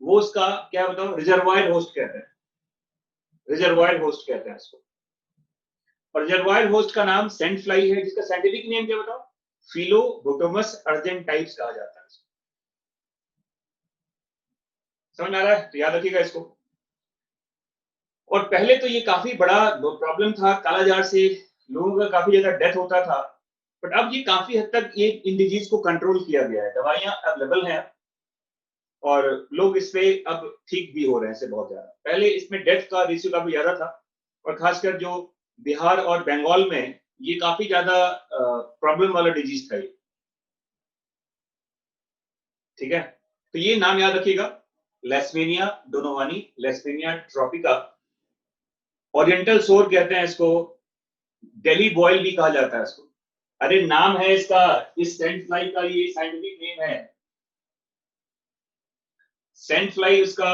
A: वो उसका क्या बताओ? रिजर्वायर होस्ट कहते हैं। रिजर्वायर होस्ट कहते हैं इसको। और रिजर्वायर होस्ट का नाम सेंट फ्लाई है जिसका साइंटिफिक नेम क्या बताओ? फिलोबोटोमस अर्जेंटाइप्स कहा जाता है। समझ आ रहा है? तो याद रखिएगा इसको। और पहले तो ये काफी बड़ा प्रॉब्लम था, कालाजार से लोगों का काफी ज्यादा डेथ होता था, बट अब ये काफी हद तक ये इन डिजीज को कंट्रोल किया गया है, दवाइयां अवेलेबल हैं और लोग इस पे अब ठीक भी हो रहे हैं इससे बहुत ज्यादा। पहले इसमें डेथ का रेशियो काफी ज्यादा था, और खासकर जो बिहार और बंगाल में ये काफी ज्यादा प्रॉब्लम वाला डिजीज था ये। ठीक है, तो ये नाम याद रखिएगा, लैस्मीनिया डोनोवानी, लैस्मीनिया ट्रॉपिका। ओरिएंटल सोर कहते हैं इसको, डेली बॉयल भी कहा जाता है इसको। अरे नाम है इसका, इस सेंट फ्लाई का ये साइंटिफिक नेम है। सेंट फ्लाई उसका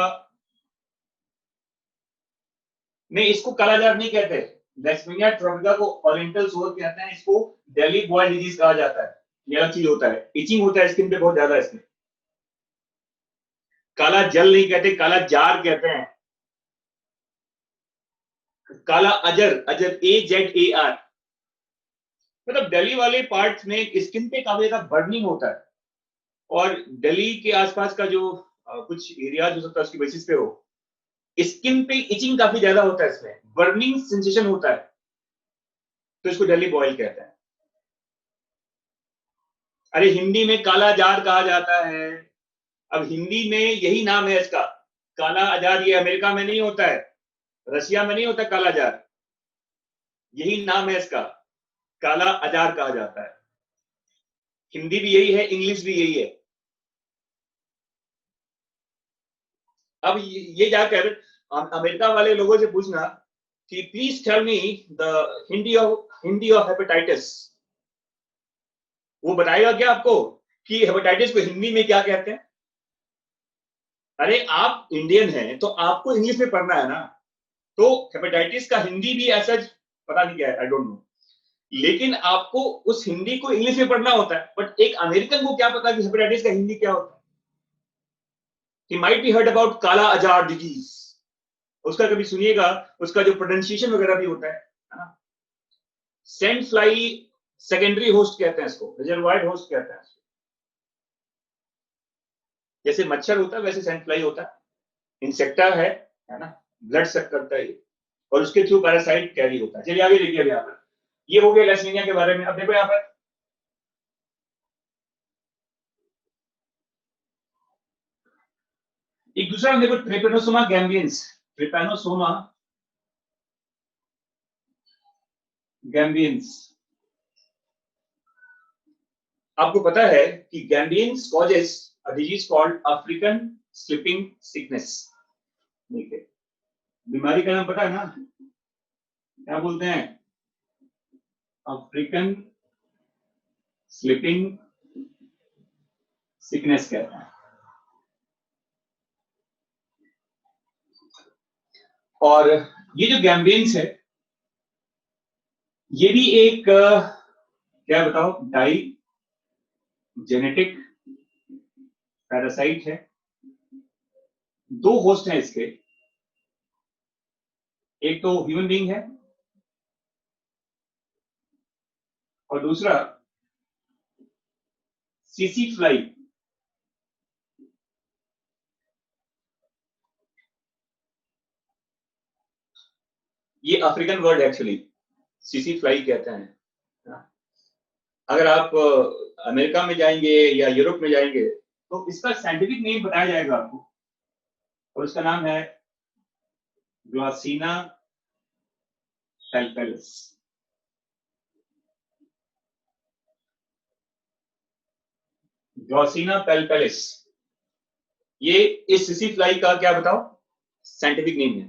A: नहीं, इसको कालाजार नहीं कहते। लैस्मीनिया ट्रॉपिका को ओरिएंटल सोर कहते हैं, इसको डेली बॉयल डिजीज कहा जाता है। ये अलग चीज होता है, इचिंग होता है स्किन पे बहुत ज्यादा इसमें। काला जल नहीं कहते, काला जार कहते हैं। काला अजर, अजर AZAR, मतलब दिल्ली वाले पार्ट्स में स्किन पे काफी ज्यादा बर्निंग होता है, और दिल्ली के आसपास का जो कुछ एरिया हो सकता है उसकी बेसिस पे हो, स्किन पे इचिंग काफी ज्यादा होता है, इसमें बर्निंग सेंसेशन होता है, तो इसको दिल्ली बॉयल कहते हैं। अरे हिंदी में काला जार कहा जाता है। अब हिंदी में यही नाम है इसका, काला अजार। ये अमेरिका में नहीं होता है, रशिया में नहीं होता काला जार, यही नाम है इसका, काला अजार कहा जाता है। हिंदी भी यही है, इंग्लिश भी यही है। अब ये जाकर अमेरिका वाले लोगों से पूछना कि please tell me the Hindi of hepatitis, वो बताएगा क्या आपको कि हेपेटाइटिस को हिंदी में क्या कहते हैं? अरे आप इंडियन हैं तो आपको इंग्लिश में पढ़ना है ना, तो हेपेटाइटिस का हिंदी भी ऐसा पता नहीं क्या है, आई डोंट नो, लेकिन आपको उस हिंदी को इंग्लिश में पढ़ना होता है। बट एक अमेरिकन को क्या पता कि हेपेटाइटिस का हिंदी क्या होता है? He might be heard about काला अजार डिजीज, उसका कभी सुनिएगा, उसका जो प्रोनाउंसिएशन वगैरह भी होता है ना। सेंट फ्लाई सेकेंडरी होस्ट कहते हैं इसको, रिजर्वायर होस्ट कहते हैं। जैसे मच्छर होता है वैसे सेंट फ्लाई होता है, इंसेक्टा है ना, ब्लड सक करता है और उसके थ्रू पैरासाइट कैरी होता है। चलिए आगे देखिए, यहाँ पर ये हो गया लैस्मीनिया के बारे में। अब देखो यहाँ पर एक दूसरा देखो ट्रिपेनोसोमा गैम्बियंस, ट्रिपेनोसोमा गैम्बियंस। आपको पता है कि gambiense causes a disease called African sleeping sickness. देखिए बीमारी का नाम पता है ना, क्या बोलते हैं? अफ्रीकन स्लिपिंग सिकनेस कहते हैं। और ये जो गैम्बियंस है ये भी एक क्या बताओ डाई जेनेटिक पैरासाइट है। दो होस्ट हैं इसके, एक तो ह्यूमन बीइंग है और दूसरा सीसी फ्लाई। ये African word actually CC fly कहते हैं। अगर आप अमेरिका में जाएंगे या यूरोप में जाएंगे तो इसका साइंटिफिक नेम बताया जाएगा आपको, और इसका नाम है ग्लॉसिना पैल्पेलिस। ग्लॉसिना पैल्पेलिस, ये इस सीसी फ्लाई का क्या बताओ साइंटिफिक नेम है।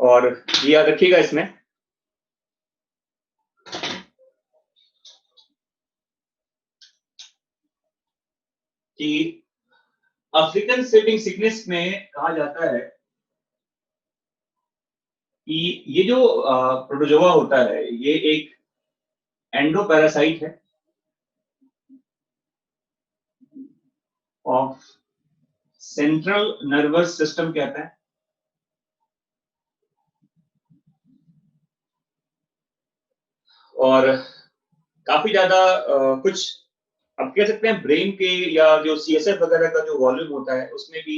A: और ये याद रखिएगा इसमें कि अफ्रीकन स्लिपिंग सिकनेस में कहा जाता है कि ये जो प्रोटोजोआ होता है ये एक एंडोपैरासाइट है ऑफ सेंट्रल नर्वस सिस्टम कहते हैं। और काफी ज्यादा कुछ अब कह सकते हैं ब्रेन के या जो सीएसएफ वगैरह का जो वॉल्यूम होता है उसमें भी,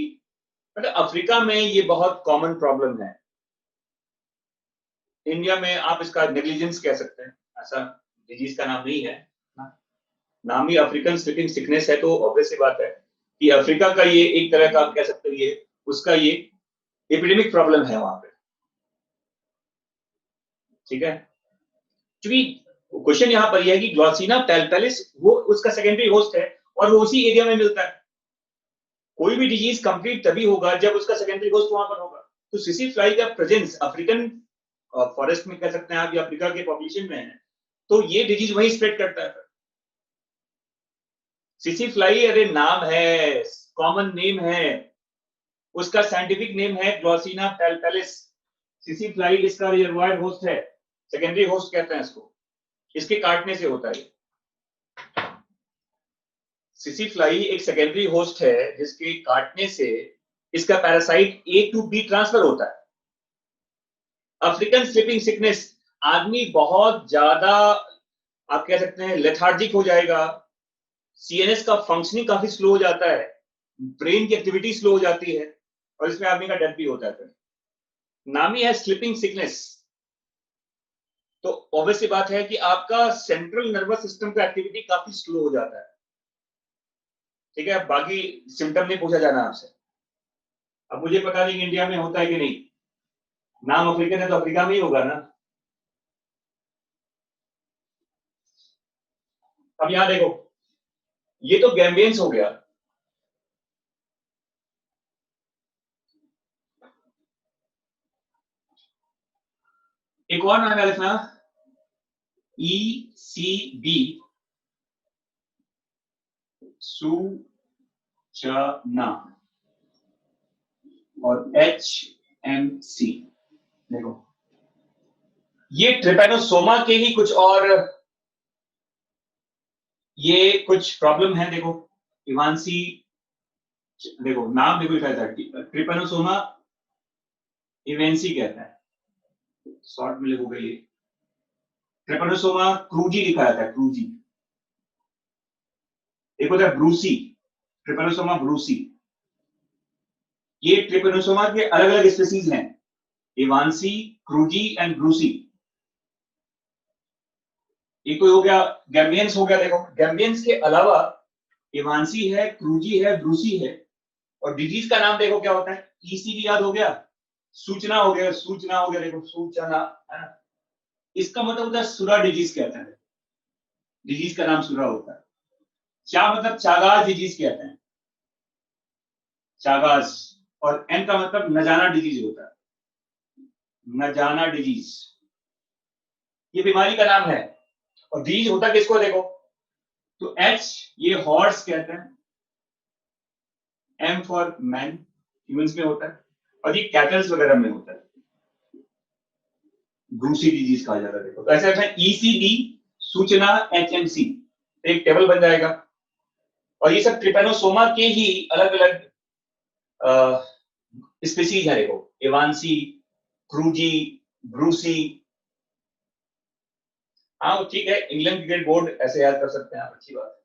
A: मतलब अफ्रीका में ये बहुत कॉमन प्रॉब्लम है। इंडिया में आप इसका नेग्लिजेंस कह सकते हैं, ऐसा डिजीज का नाम नहीं है। नाम ही अफ्रीकन स्लिपिंग सिकनेस है, तो ऑब्वियस सी बात है कि अफ्रीका का ये एक तरह का आप कह सकते हैं ये उसका ये एपिडेमिक प्रॉब्लम है वहां पे। ठीक है, क्योंकि क्वेश्चन यहां पर यह है कि ग्लॉसिना पैल्पेलिस वो उसका सेकेंडरी होस्ट है और वो उसी एरिया में मिलता है। कोई भी डिजीज कंप्लीट तभी होगा जब उसका सेकेंडरी होस्ट वहां पर होगा। तो सीसी फ्लाई का प्रेजेंस अफ्रीकन फॉरेस्ट में कह सकते हैं आप या अफ्रीका के पॉपुलेशन में है, तो ये डिजीज वहीं स्प्रेड करता है। सीसी फ्लाई अरे नाम है, कॉमन नेम है, उसका साइंटिफिक नेम है ग्लॉसिना पैल्पेलिस। सीसी फ्लाई इसका रिजर्वायर होस्ट है, सेकेंडरी होस्ट कहते हैं इसको, इसके काटने से होता है। सीसी फ्लाई एक सेकेंडरी होस्ट है जिसके काटने से इसका parasite A to B transfer होता है। अफ्रीकन स्लिपिंग सिकनेस, आदमी बहुत ज्यादा आप कह सकते हैं लेथार्जिक हो जाएगा, सीएनएस का फंक्शनिंग काफी स्लो हो जाता है, ब्रेन की एक्टिविटी स्लो हो जाती है और इसमें आदमी का डेथ भी होता है। नाम ही है स्लिपिंग सिकनेस, तो ऑब्वियस बात है कि आपका सेंट्रल नर्वस सिस्टम का एक्टिविटी काफी स्लो हो जाता है। ठीक है, बाकी सिम्टम नहीं पूछा जाना आपसे। अब मुझे पता नहीं इंडिया में होता है कि नहीं, नाम अफ्रीकन है तो अफ्रीका में ही होगा ना। अब यहां देखो, ये तो गैम्बियंस हो गया। एक और नाम है लिखना, ECB सूचना और HMC। देखो ये ट्रिपेनोसोमा के ही कुछ और ये कुछ प्रॉब्लम है। देखो इवांसी, देखो नाम देखो लिखा था ट्रिपेनोसोमा इवेंसी कहता है, शॉर्ट में लिखोगे ये ट्रिपेनोसोमा क्रूजी लिखा था, क्रूजी। एक होता है ब्रूसी, ट्रिपेनोसोमा ब्रूसी। ये ट्रिपेनोसोमा के अलग अलग स्पीसीज हैं, इवांसी, क्रूजी एंड ब्रूसी। एक तो हो गया गैम्बियंस हो गया। देखो गैम्बियंस के अलावा एवांसी है, क्रूजी है, ब्रूसी है। और डिजीज का नाम देखो क्या होता है, ईसीडी याद हो गया, सूचना हो गया, सूचना हो गया, देखो सूचना है ना, इसका मतलब होता है सुरा डिजीज कहते हैं, डिजीज का नाम सुरा होता है। क्या मतलब चागाज डिजीज कहते हैं, चागाज। और एन का मतलब न जाना डिजीज होता है, न जाना डिजीज, ये बीमारी का नाम है। और डिजीज होता किसको देखो, तो एच ये हॉर्स कहते हैं, एम फॉर मैन, ह्यूमंस में होता है, और ये कैटल्स वगैरह में होता है, ब्रूसी डिजीज कहा जाता है। देखो तो ऐसे है ईसीडी, सूचना, एचएमसी, एक टेबल बन जाएगा। और ये सब ट्रिपेनोसोमा के ही अलग अलग स्पीसीज है। देखो एवांसी, क्रूजी, ब्रूसी। हाँ ठीक है, इंग्लैंड क्रिकेट बोर्ड ऐसे याद कर सकते हैं आप, अच्छी बात है।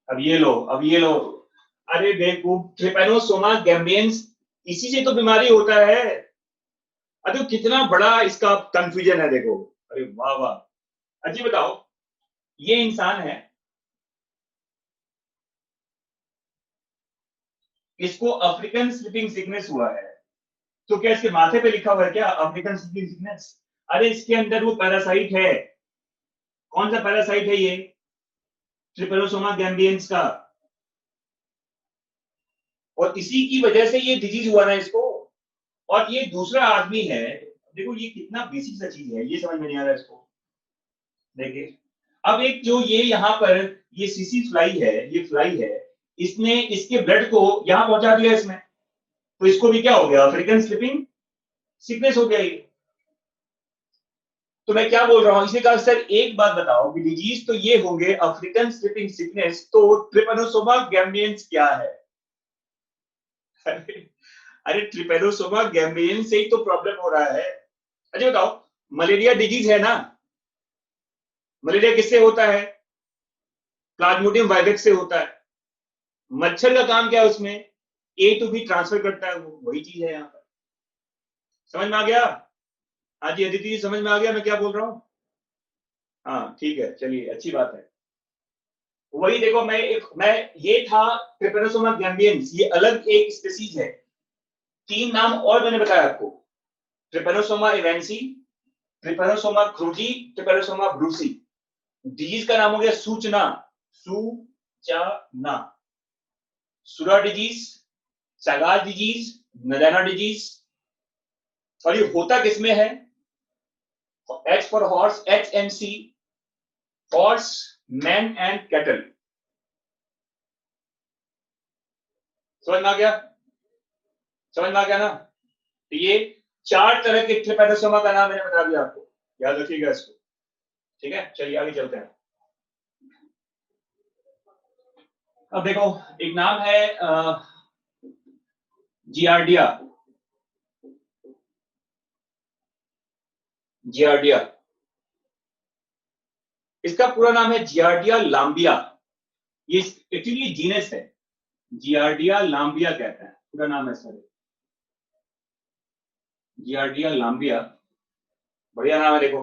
A: अब ये लो, अब ये लो, अरे बेवकूफ, ट्रिपेनोसोमा गैम्बियंस, इसी से तो बीमारी होता है। अरे कितना बड़ा इसका कंफ्यूजन है देखो, अरे वाह वाह। अच्छी बताओ, ये इंसान है, इसको अफ्रीकन स्लीपिंग सिकनेस हुआ है, तो क्या इसके माथे पे लिखा हुआ है क्या अफ्रीकन स्लीपिंग सिकनेस? अरे इसके अंदर वो पैरासाइट है, कौन सा पैरासाइट है ये, ट्रिपेनोसोमा गैम्बियंस का, और इसी की वजह से ये डिजीज हुआ ना इसको। और ये दूसरा आदमी है, देखो ये कितना बेसिक सा चीज है, ये समझ में नहीं आ रहा इसको। देखिए, अब एक जो ये यहाँ पर ये सीसी फ्लाई है, ये फ्लाई है, इसने इसके ब्लड को यहाँ पहुंचा दिया इसमें, तो इसको भी क्या हो गया, अफ्रीकन स्लीपिंग सिकनेस हो गया ये। तो मैं क्या बोल रहा हूँ, इसने कहा सर एक बात बताओ कि डिजीज तो ये होंगे अफ्रीकन स्लीपिंग सिकनेस, तो ट्रिपेनोसोमा गैम्बियंस क्या है? अरे ट्रिपेनोसोमा गैम्बियंस से ही तो प्रॉब्लम हो रहा है। अच्छा बताओ, मलेरिया डिजीज है ना, मलेरिया किससे होता है, प्लाज्मोडियम वाइवेक्स से होता है। मच्छर का काम क्या है उसमें, ए टू बी ट्रांसफर करता है, वो वही चीज है यहाँ पर। समझ में आ गया? हाँ जी अदिति जी, समझ में आ गया मैं क्या बोल रहा हूँ? हाँ ठीक है, चलिए अच्छी बात है। वही देखो, मैं ये था ट्रिपेनोसोमा गैम्बियंस, ये अलग एक स्पीसीज है। तीन नाम और मैंने बताया आपको, trypanosoma evansi, trypanosoma cruzi, trypanosoma brucei. Disease का नाम हो गया सूचना, सूचना, surra disease, chagas disease, nagana disease. और ये होता किसमें है, H for horse, H M C, horse, man and cattle. समझ में आ गया, समझ में आ गया ना? तो ये चार तरह के ट्रिपेनोसोमा का नाम मैंने बता दिया आपको, याद रखिएगा इसको। ठीक है, चलिए आगे चलते हैं। अब देखो, एक नाम है जियार्डिया, जियार्डिया, इसका पूरा नाम है जियार्डिया लाम्बिया। ये एक्चुअली जीनस है, जियार्डिया लाम्बिया कहते हैं, पूरा नाम है सर, जियार्डिया लाम्बिया। बढ़िया नाम है देखो।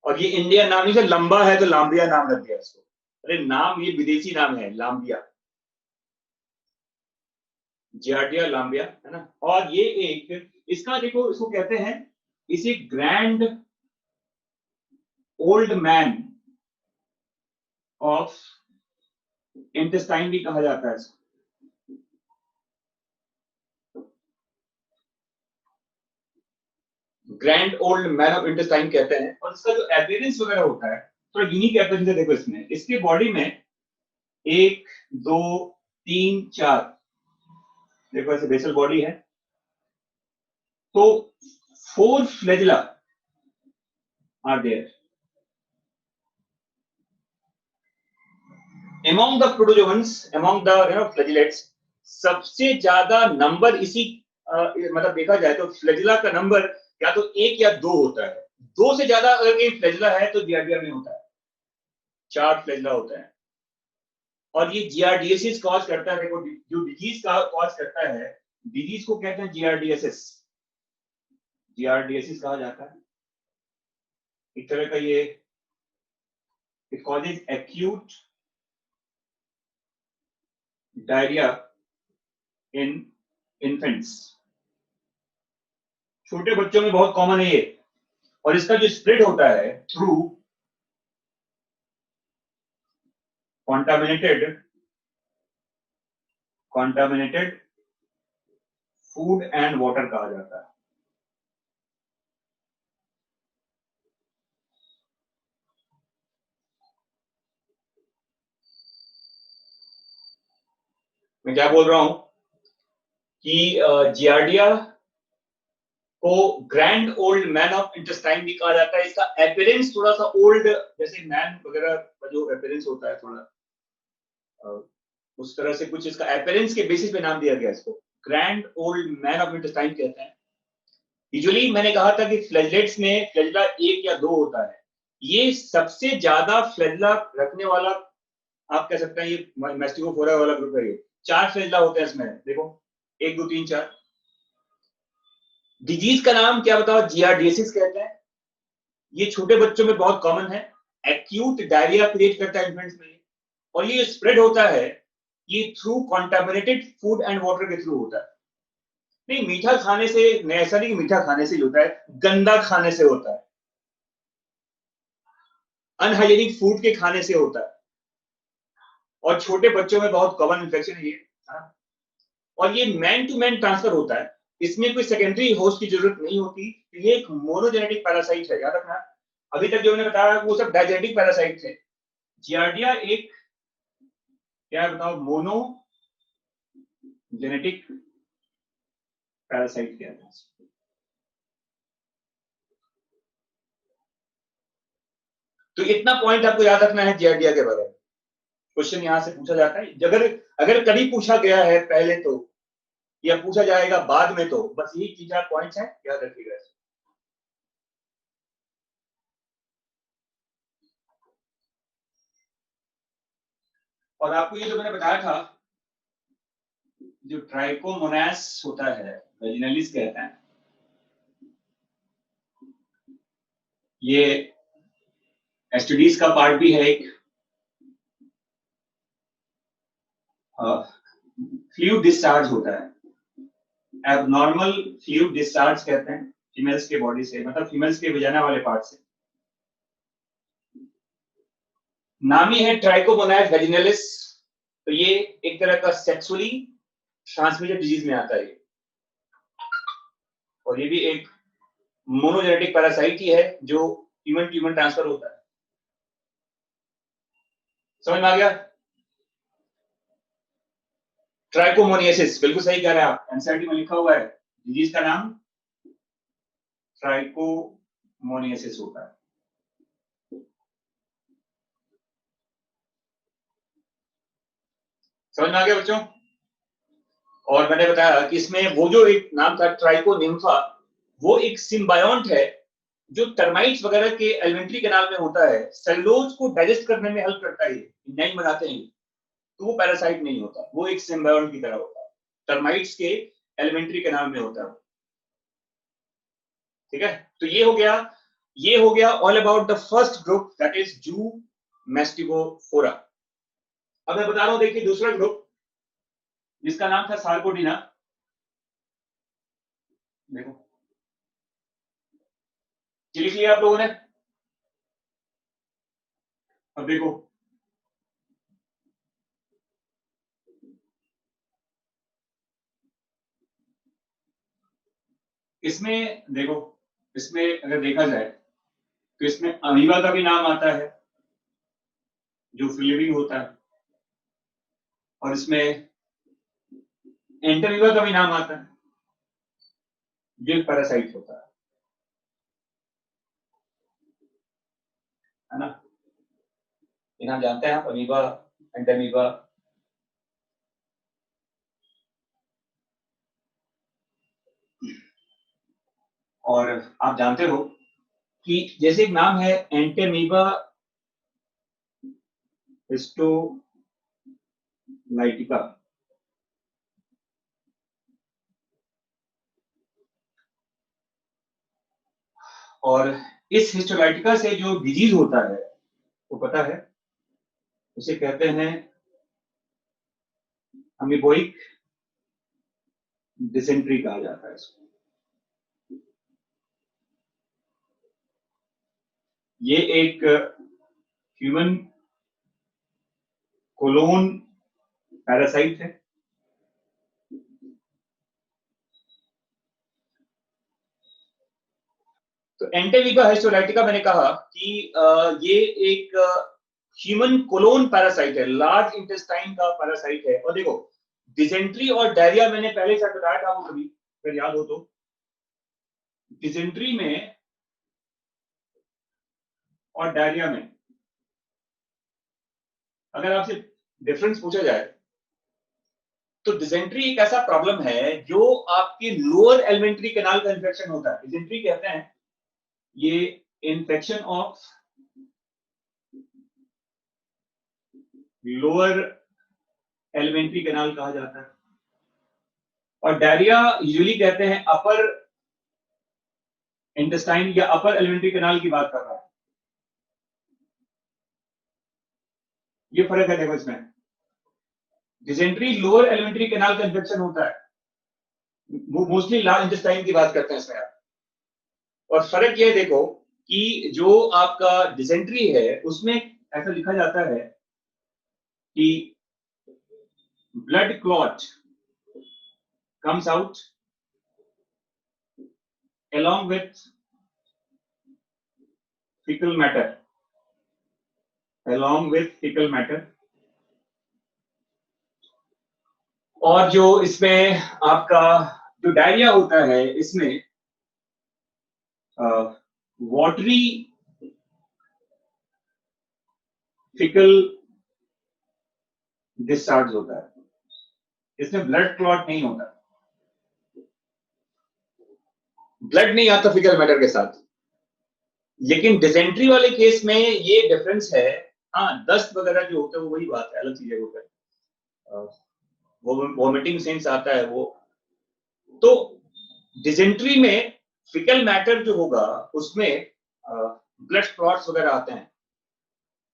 A: और ये इंडियन नाम नहीं, लंबा है तो लाम्बिया नाम रख दिया इसको। अरे नाम ये विदेशी नाम है, लाम्बिया, जियार्डिया लाम्बिया, है ना। और ये एक, इसका देखो, इसको कहते हैं, इसे grand old man of intestine भी कहा जाता है इसको। Grand old man of intestine कहते हैं। और इसका जो अपीयरेंस वगैरह होता है, थोड़ा यूनिक अपीयरेंस है। देखो इसमें, इसके बॉडी में एक, दो, तीन, चार, देखो ऐसे बेसल बॉडी है, तो four flagella are there. among the protozoans, among the flagellates, सबसे ज्यादा नंबर इसी मतलब देखा जाए तो फ्लैजिला का नंबर या तो एक या दो होता है। दो से ज्यादा अगर कहीं फ्लैजिला है तो जियार्डिया में होता है, चार फ्लैजिला होता है। और ये जियार्डियसिस कॉज करता है, देखो जो डिजीज का कॉज करता है, डिजीज को कहते हैं जियार्डियसिस, जियार्डियसिस कहा जाता है। एक तरह का ये it causes acute diarrhoea in infants, छोटे बच्चों में बहुत कॉमन है ये, और इसका जो स्प्रेड होता है through contaminated food and water कहा जाता है। मैं क्या बोल रहा हूं कि जियार्डिया को grand old man of intestine भी कहा जाता है। इसका अपीयरेंस थोड़ा सा ओल्ड, जैसे मैन वगैरह का जो अपीयरेंस होता है थोड़ा उस तरह से कुछ इसका अपीयरेंस के बेसिस पे नाम दिया गया इसको, grand old man of intestine कहते हैं। यूजुअली मैंने कहा था कि फ्लैजलेट्स में फ्लैजला 1 या 2 होता है, ये सबसे ज्यादा फ्लैजला रखने वाला आप कह सकते हैं ये मैस्टिकोफोरा वाला ग्रुप है। ये 4 फ्लैजला होते हैं इसमें, देखो 1 2 3 4। डिजीज का नाम क्या बताओ, जियार्डियासिस कहते हैं। ये छोटे बच्चों में बहुत कॉमन है, एक्यूट डायरिया क्रिएट करता है इन्फेंट्स में, और ये स्प्रेड होता है ये through contaminated food and water के थ्रू होता है। नहीं, मीठा खाने से, ऐसा नहीं कि मीठा खाने से ही होता है, गंदा खाने से होता है, अनहाइजीनिक फूड के खाने से होता है, और छोटे बच्चों में बहुत कॉमन इन्फेक्शन है ये। और ये मैन टू मैन ट्रांसफर होता है, इसमें कोई सेकेंडरी होस्ट की जरूरत नहीं होती। ये एक मोनोजेनेटिक पैरासाइट है, याद रखना। अभी तक जो मैंने बताया वो सब डाइजेनेटिक पैरासाइट थे। जियार्डिया एक क्या बताओ मोनोजेनेटिक पैरासाइट कहते हैं। तो इतना पॉइंट आपको याद रखना है जियार्डिया के बारे में। क्वेश्चन यहां से पूछा जाता है, अगर अगर कभी पूछा गया है पहले तो, या पूछा जाएगा बाद में तो, बस यही 3-4 पॉइंट्स हैं, याद रखिएगा। और आपको ये जो मैंने बताया था, जो ट्राइकोमोनास होता है, वेजिनलिस कहते हैं, ये एस्टिडीज का पार्ट भी है एक। फ्लूइड डिस्चार्ज होता है, एबनॉर्मल फ्लूइड डिस्चार्ज कहते हैं फीमेल्स के बॉडी से, मतलब फीमेल्स के वजाना वाले पार्ट से। नाम ही है ट्राइकोमोनास वेजिनलिस, तो ये एक तरह का सेक्सुअली ट्रांसमिटेड डिजीज में आता है, और ये भी एक मोनोजेनेटिक पैरासाइट ही है जो ह्यूमन टू ह्यूमन ट्रांसफर होता है। समझ में आ गया? ट्राइकोमोनियासिस, बिल्कुल सही कह रहे हैं आप, एनसीईआरटी में लिखा हुआ है, डिजीज का नाम ट्राइकोमोनियासिस होता है। समझ में आ गया बच्चों? और मैंने बताया कि इसमें वो जो एक नाम था ट्राइकोनिम्फा, वो एक सिम्बायोंट है जो टर्माइट्स वगैरह के एलिमेंट्री कैनाल में होता है, सेलुलोज को डाइजेस्ट करने में हेल्प करता है, नहीं बनाते हैं, तो वो पैरासाइट नहीं होता, वो एक सिम्बायोंट की तरह होता है, टर्माइट्स के एलिमेंट्री कैनाल में होता है। ठीक है, तो ये हो गया all about the first group, that is जू मैस्टिकोफोरा। अब मैं बता रहा हूं, देखिए दूसरा ग्रुप जिसका नाम था सार्कोडिना। देखो लिख लिया आप लोगों ने? अब देखो, इसमें देखो, इसमें अगर देखा जाए तो इसमें अमीबा का भी नाम आता है जो फ्री लिविंग होता है, और इसमें एंटरमीबा का भी नाम आता है जो एक पैरासाइट होता है ना? ये नाम जानते हैं आप, अमीबा, एंटरमीबा। और आप जानते हो कि जैसे एक नाम है एंटेमीबा हिस्टोलाइटिका, और इस हिस्टोलाइटिका से जो डिजीज होता है वो पता है, उसे कहते हैं अमीबोइक डिसेंट्री कहा जाता है इसको। ये एक ह्यूमन कोलोन पैरासाइट है। तो एंटेविका हिस्टोलाइटिका मैंने कहा कि ये एक ह्यूमन कोलोन पैरासाइट है, लार्ज इंटेस्टाइन का पैरासाइट है। और देखो डिसेंट्री और डायरिया मैंने पहले से बताया था वो कभी, अगर याद हो तो। डिसेंट्री में और डायरिया में अगर आपसे डिफरेंस पूछा जाए तो डिसेंट्री एक ऐसा प्रॉब्लम है जो आपके लोअर एलिमेंट्री कैनाल का इन्फेक्शन होता है। डिसेंट्री कहते हैं ये infection of lower alimentary canal कहा जाता है। और डायरिया यूजुअली कहते हैं अपर इंटेस्टाइन या अपर एलिमेंट्री कैनाल की बात कर रहा है। ये फर्क है देखो इसमें। डिसेंट्री लोअर एलिमेंट्री कैनाल का इन्फेक्शन होता है, मोस्टली लार्ज इंटेस्टाइन की बात करते हैं इसमें आप। और फर्क ये देखो कि जो आपका डिसेंट्री है उसमें ऐसा लिखा जाता है कि blood clot comes out along with fecal matter, along with fecal matter। और जो इसमें आपका जो डायरिया होता है इसमें वाटरी फिकल डिस्चार्ज होता है, इसमें ब्लड क्लॉट नहीं होता, ब्लड नहीं आता फिकल मैटर के साथ। लेकिन डिसेंट्री वाले केस में ये डिफरेंस है। हाँ, दस्त वगैरह जो होता है वो वही बात है, अलग चीजें होता है, वॉमिटिंग सेंस आता है वो। तो डिसेंट्री में फिकल मैटर जो होगा उसमें ब्लड क्लॉट्स वगैरह आते हैं।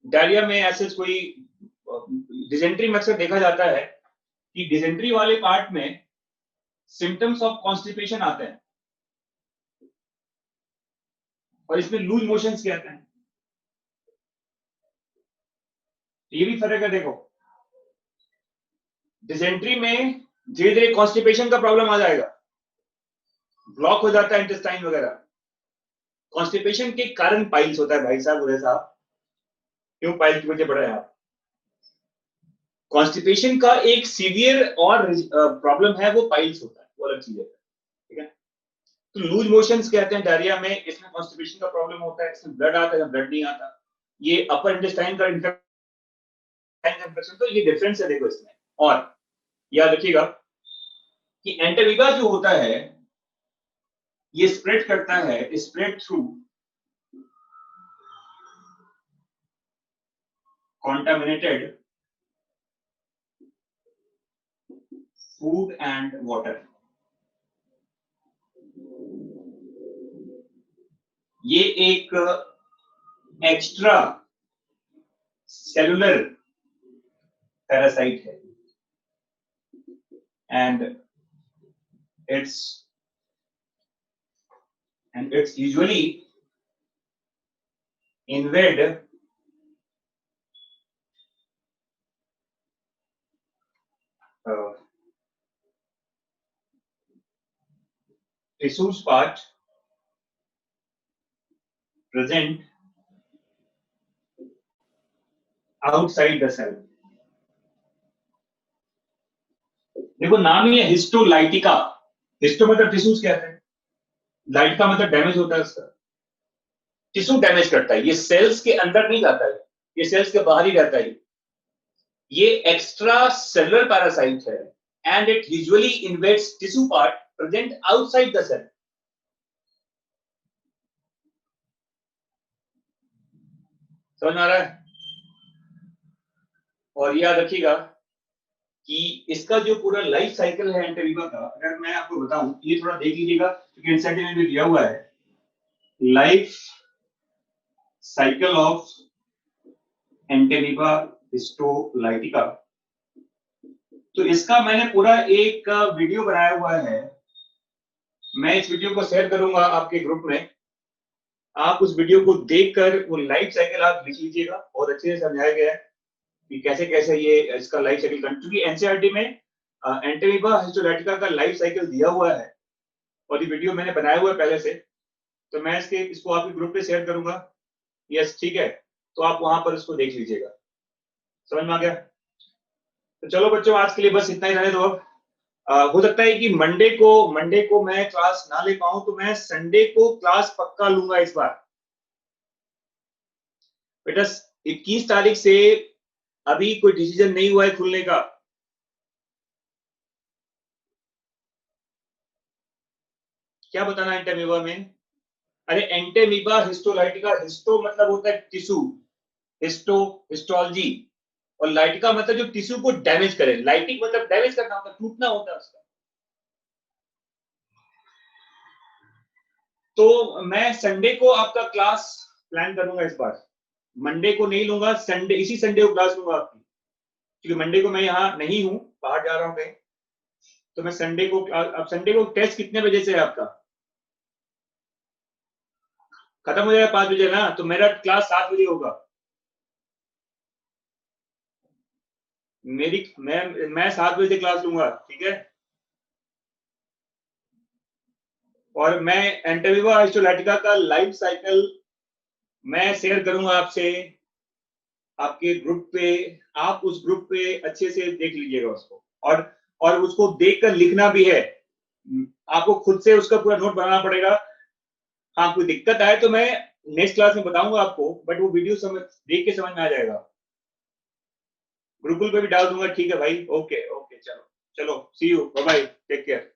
A: डायरिया में ऐसे कोई, डिसेंट्री में अक्सर देखा जाता है कि डिसेंट्री वाले पार्ट में सिम्टम्स ऑफ कॉन्स्टिपेशन आते हैं और इसमें लूज मोशंस के आते हैं। ये भी फर्क है देखो। डिसेंट्री में धीरे धीरे कॉन्स्टिपेशन का प्रॉब्लम आ जाएगा, ब्लॉक हो जाता है इंटेस्टाइन वगैरह। कॉन्स्टिपेशन के कारण पाइल्स होता है भाई साहब, उदय साहब क्यों पाइल्स की वजह पड़ रहे हैं आप? कॉन्स्टिपेशन का एक सीवियर और प्रॉब्लम है वो पाइल्स होता है, वो अलग चीज है, ठीक है। तो लूज मोशंस कहते हैं डायरिया में, इसमें कॉन्स्टिपेशन का प्रॉब्लम होता है, इसमें ब्लड आता है, ब्लड नहीं आता। ये अपर इंटेस्टाइन का इन्फेक्शन, तो ये डिफरेंस है देखो इसमें। और याद रखिएगा कि एंटेविगा जो होता है ये स्प्रेड करता है, spread through contaminated food and water। ये एक एक्स्ट्रा सेलुलर पैरासाइट है and it's usually invade tissues part present outside the cell। देखो नाम ही है हिस्टोलाइटिका। हिस्टो मतलब टिश्यूज कहते हैं, लाइट का मतलब डैमेज होता है उसका, टिश्यू डैमेज करता है। ये सेल्स के अंदर नहीं जाता है, ये सेल्स के बाहर ही रहता है। ये एक्स्ट्रा सेलुलर पैरासाइट है and it usually invades tissue part present outside the cell। समझ में आ रहा है? और याद रखिएगा कि इसका जो पूरा लाइफ साइकिल है एंटेविका का, अगर मैं आपको बताऊं, ये थोड़ा देख लीजिएगा क्योंकि एनसीईआरटी में भी दिया हुआ है। Life cycle of entamoeba histolytica. तो इसका मैंने पूरा एक वीडियो बनाया हुआ है, मैं इस वीडियो को शेयर करूंगा आपके ग्रुप में। आप उस वीडियो को देखकर वो लाइफ साइकिल आप लिख लीजिएगा, बहुत अच्छे से समझाया गया है कि कैसे कैसे ये इसका लाइफ साइकिल, क्योंकि एनसीईआरटी में एंटेमीबा हिस्टोलाइटिका का लाइफ साइकिल दिया हुआ है और ये वीडियो मैंने बनाया हुआ है पहले से, तो मैं इसको आपके ग्रुप पे शेयर करूंगा। यस, ठीक है, तो आप वहां पर इसको देख लीजिएगा। समझ में आ गया? तो चलो बच्चों, आज के लिए बस इतना ही रहने दो। अब हो सकता है कि मंडे को मैं क्लास ना ले पाऊं, तो मैं संडे को क्लास पक्का लूंगा इस बार। बेटा 21 तारीख से अभी कोई डिसीजन नहीं हुआ है खुलने का। क्या बताना है एंटेमीबा में? अरे एंटेमीबा हिस्टोलाइटिका, हिस्टो मतलब होता है टिश्यू, हिस्टोलॉजी, और लाइटिका मतलब जो टिश्यू को डैमेज करे। लाइटिक मतलब डैमेज करना होता है, टूटना होता है उसका। तो मैं संडे को आपका क्लास प्लान करूंगा इस बार। मंडे को नहीं लूंगा, संडे, इसी संडे को क्लास लूंगा आपकी, क्योंकि मंडे को मैं यहाँ नहीं हूँ, बाहर जा रहा हूँ कहीं। तो मैं संडे को, अब संडे को टेस्ट कितने बजे से है आपका? खत्म हो जाएगा 5 बजे ना, तो मेरा क्लास 7 बजे होगा। मैं 7 बजे क्लास लूंगा, ठीक है? और मैं एंटेमीबा हिस्टोलाइटिका का लाइफ साइकिल मैं शेयर करूंगा आपसे आपके ग्रुप पे। आप उस ग्रुप पे अच्छे से देख लीजिएगा उसको, और उसको देखकर लिखना भी है। आपको खुद से उसका पूरा नोट बनाना पड़ेगा। हाँ, कोई दिक्कत आए तो मैं नेक्स्ट क्लास में बताऊंगा आपको, बट वो वीडियो देख के समझ में आ जाएगा। ग्रुप पे भी डाल दूंगा, ठीक है भाई? ओके ओके, चलो चलो, see you, bye bye, take care.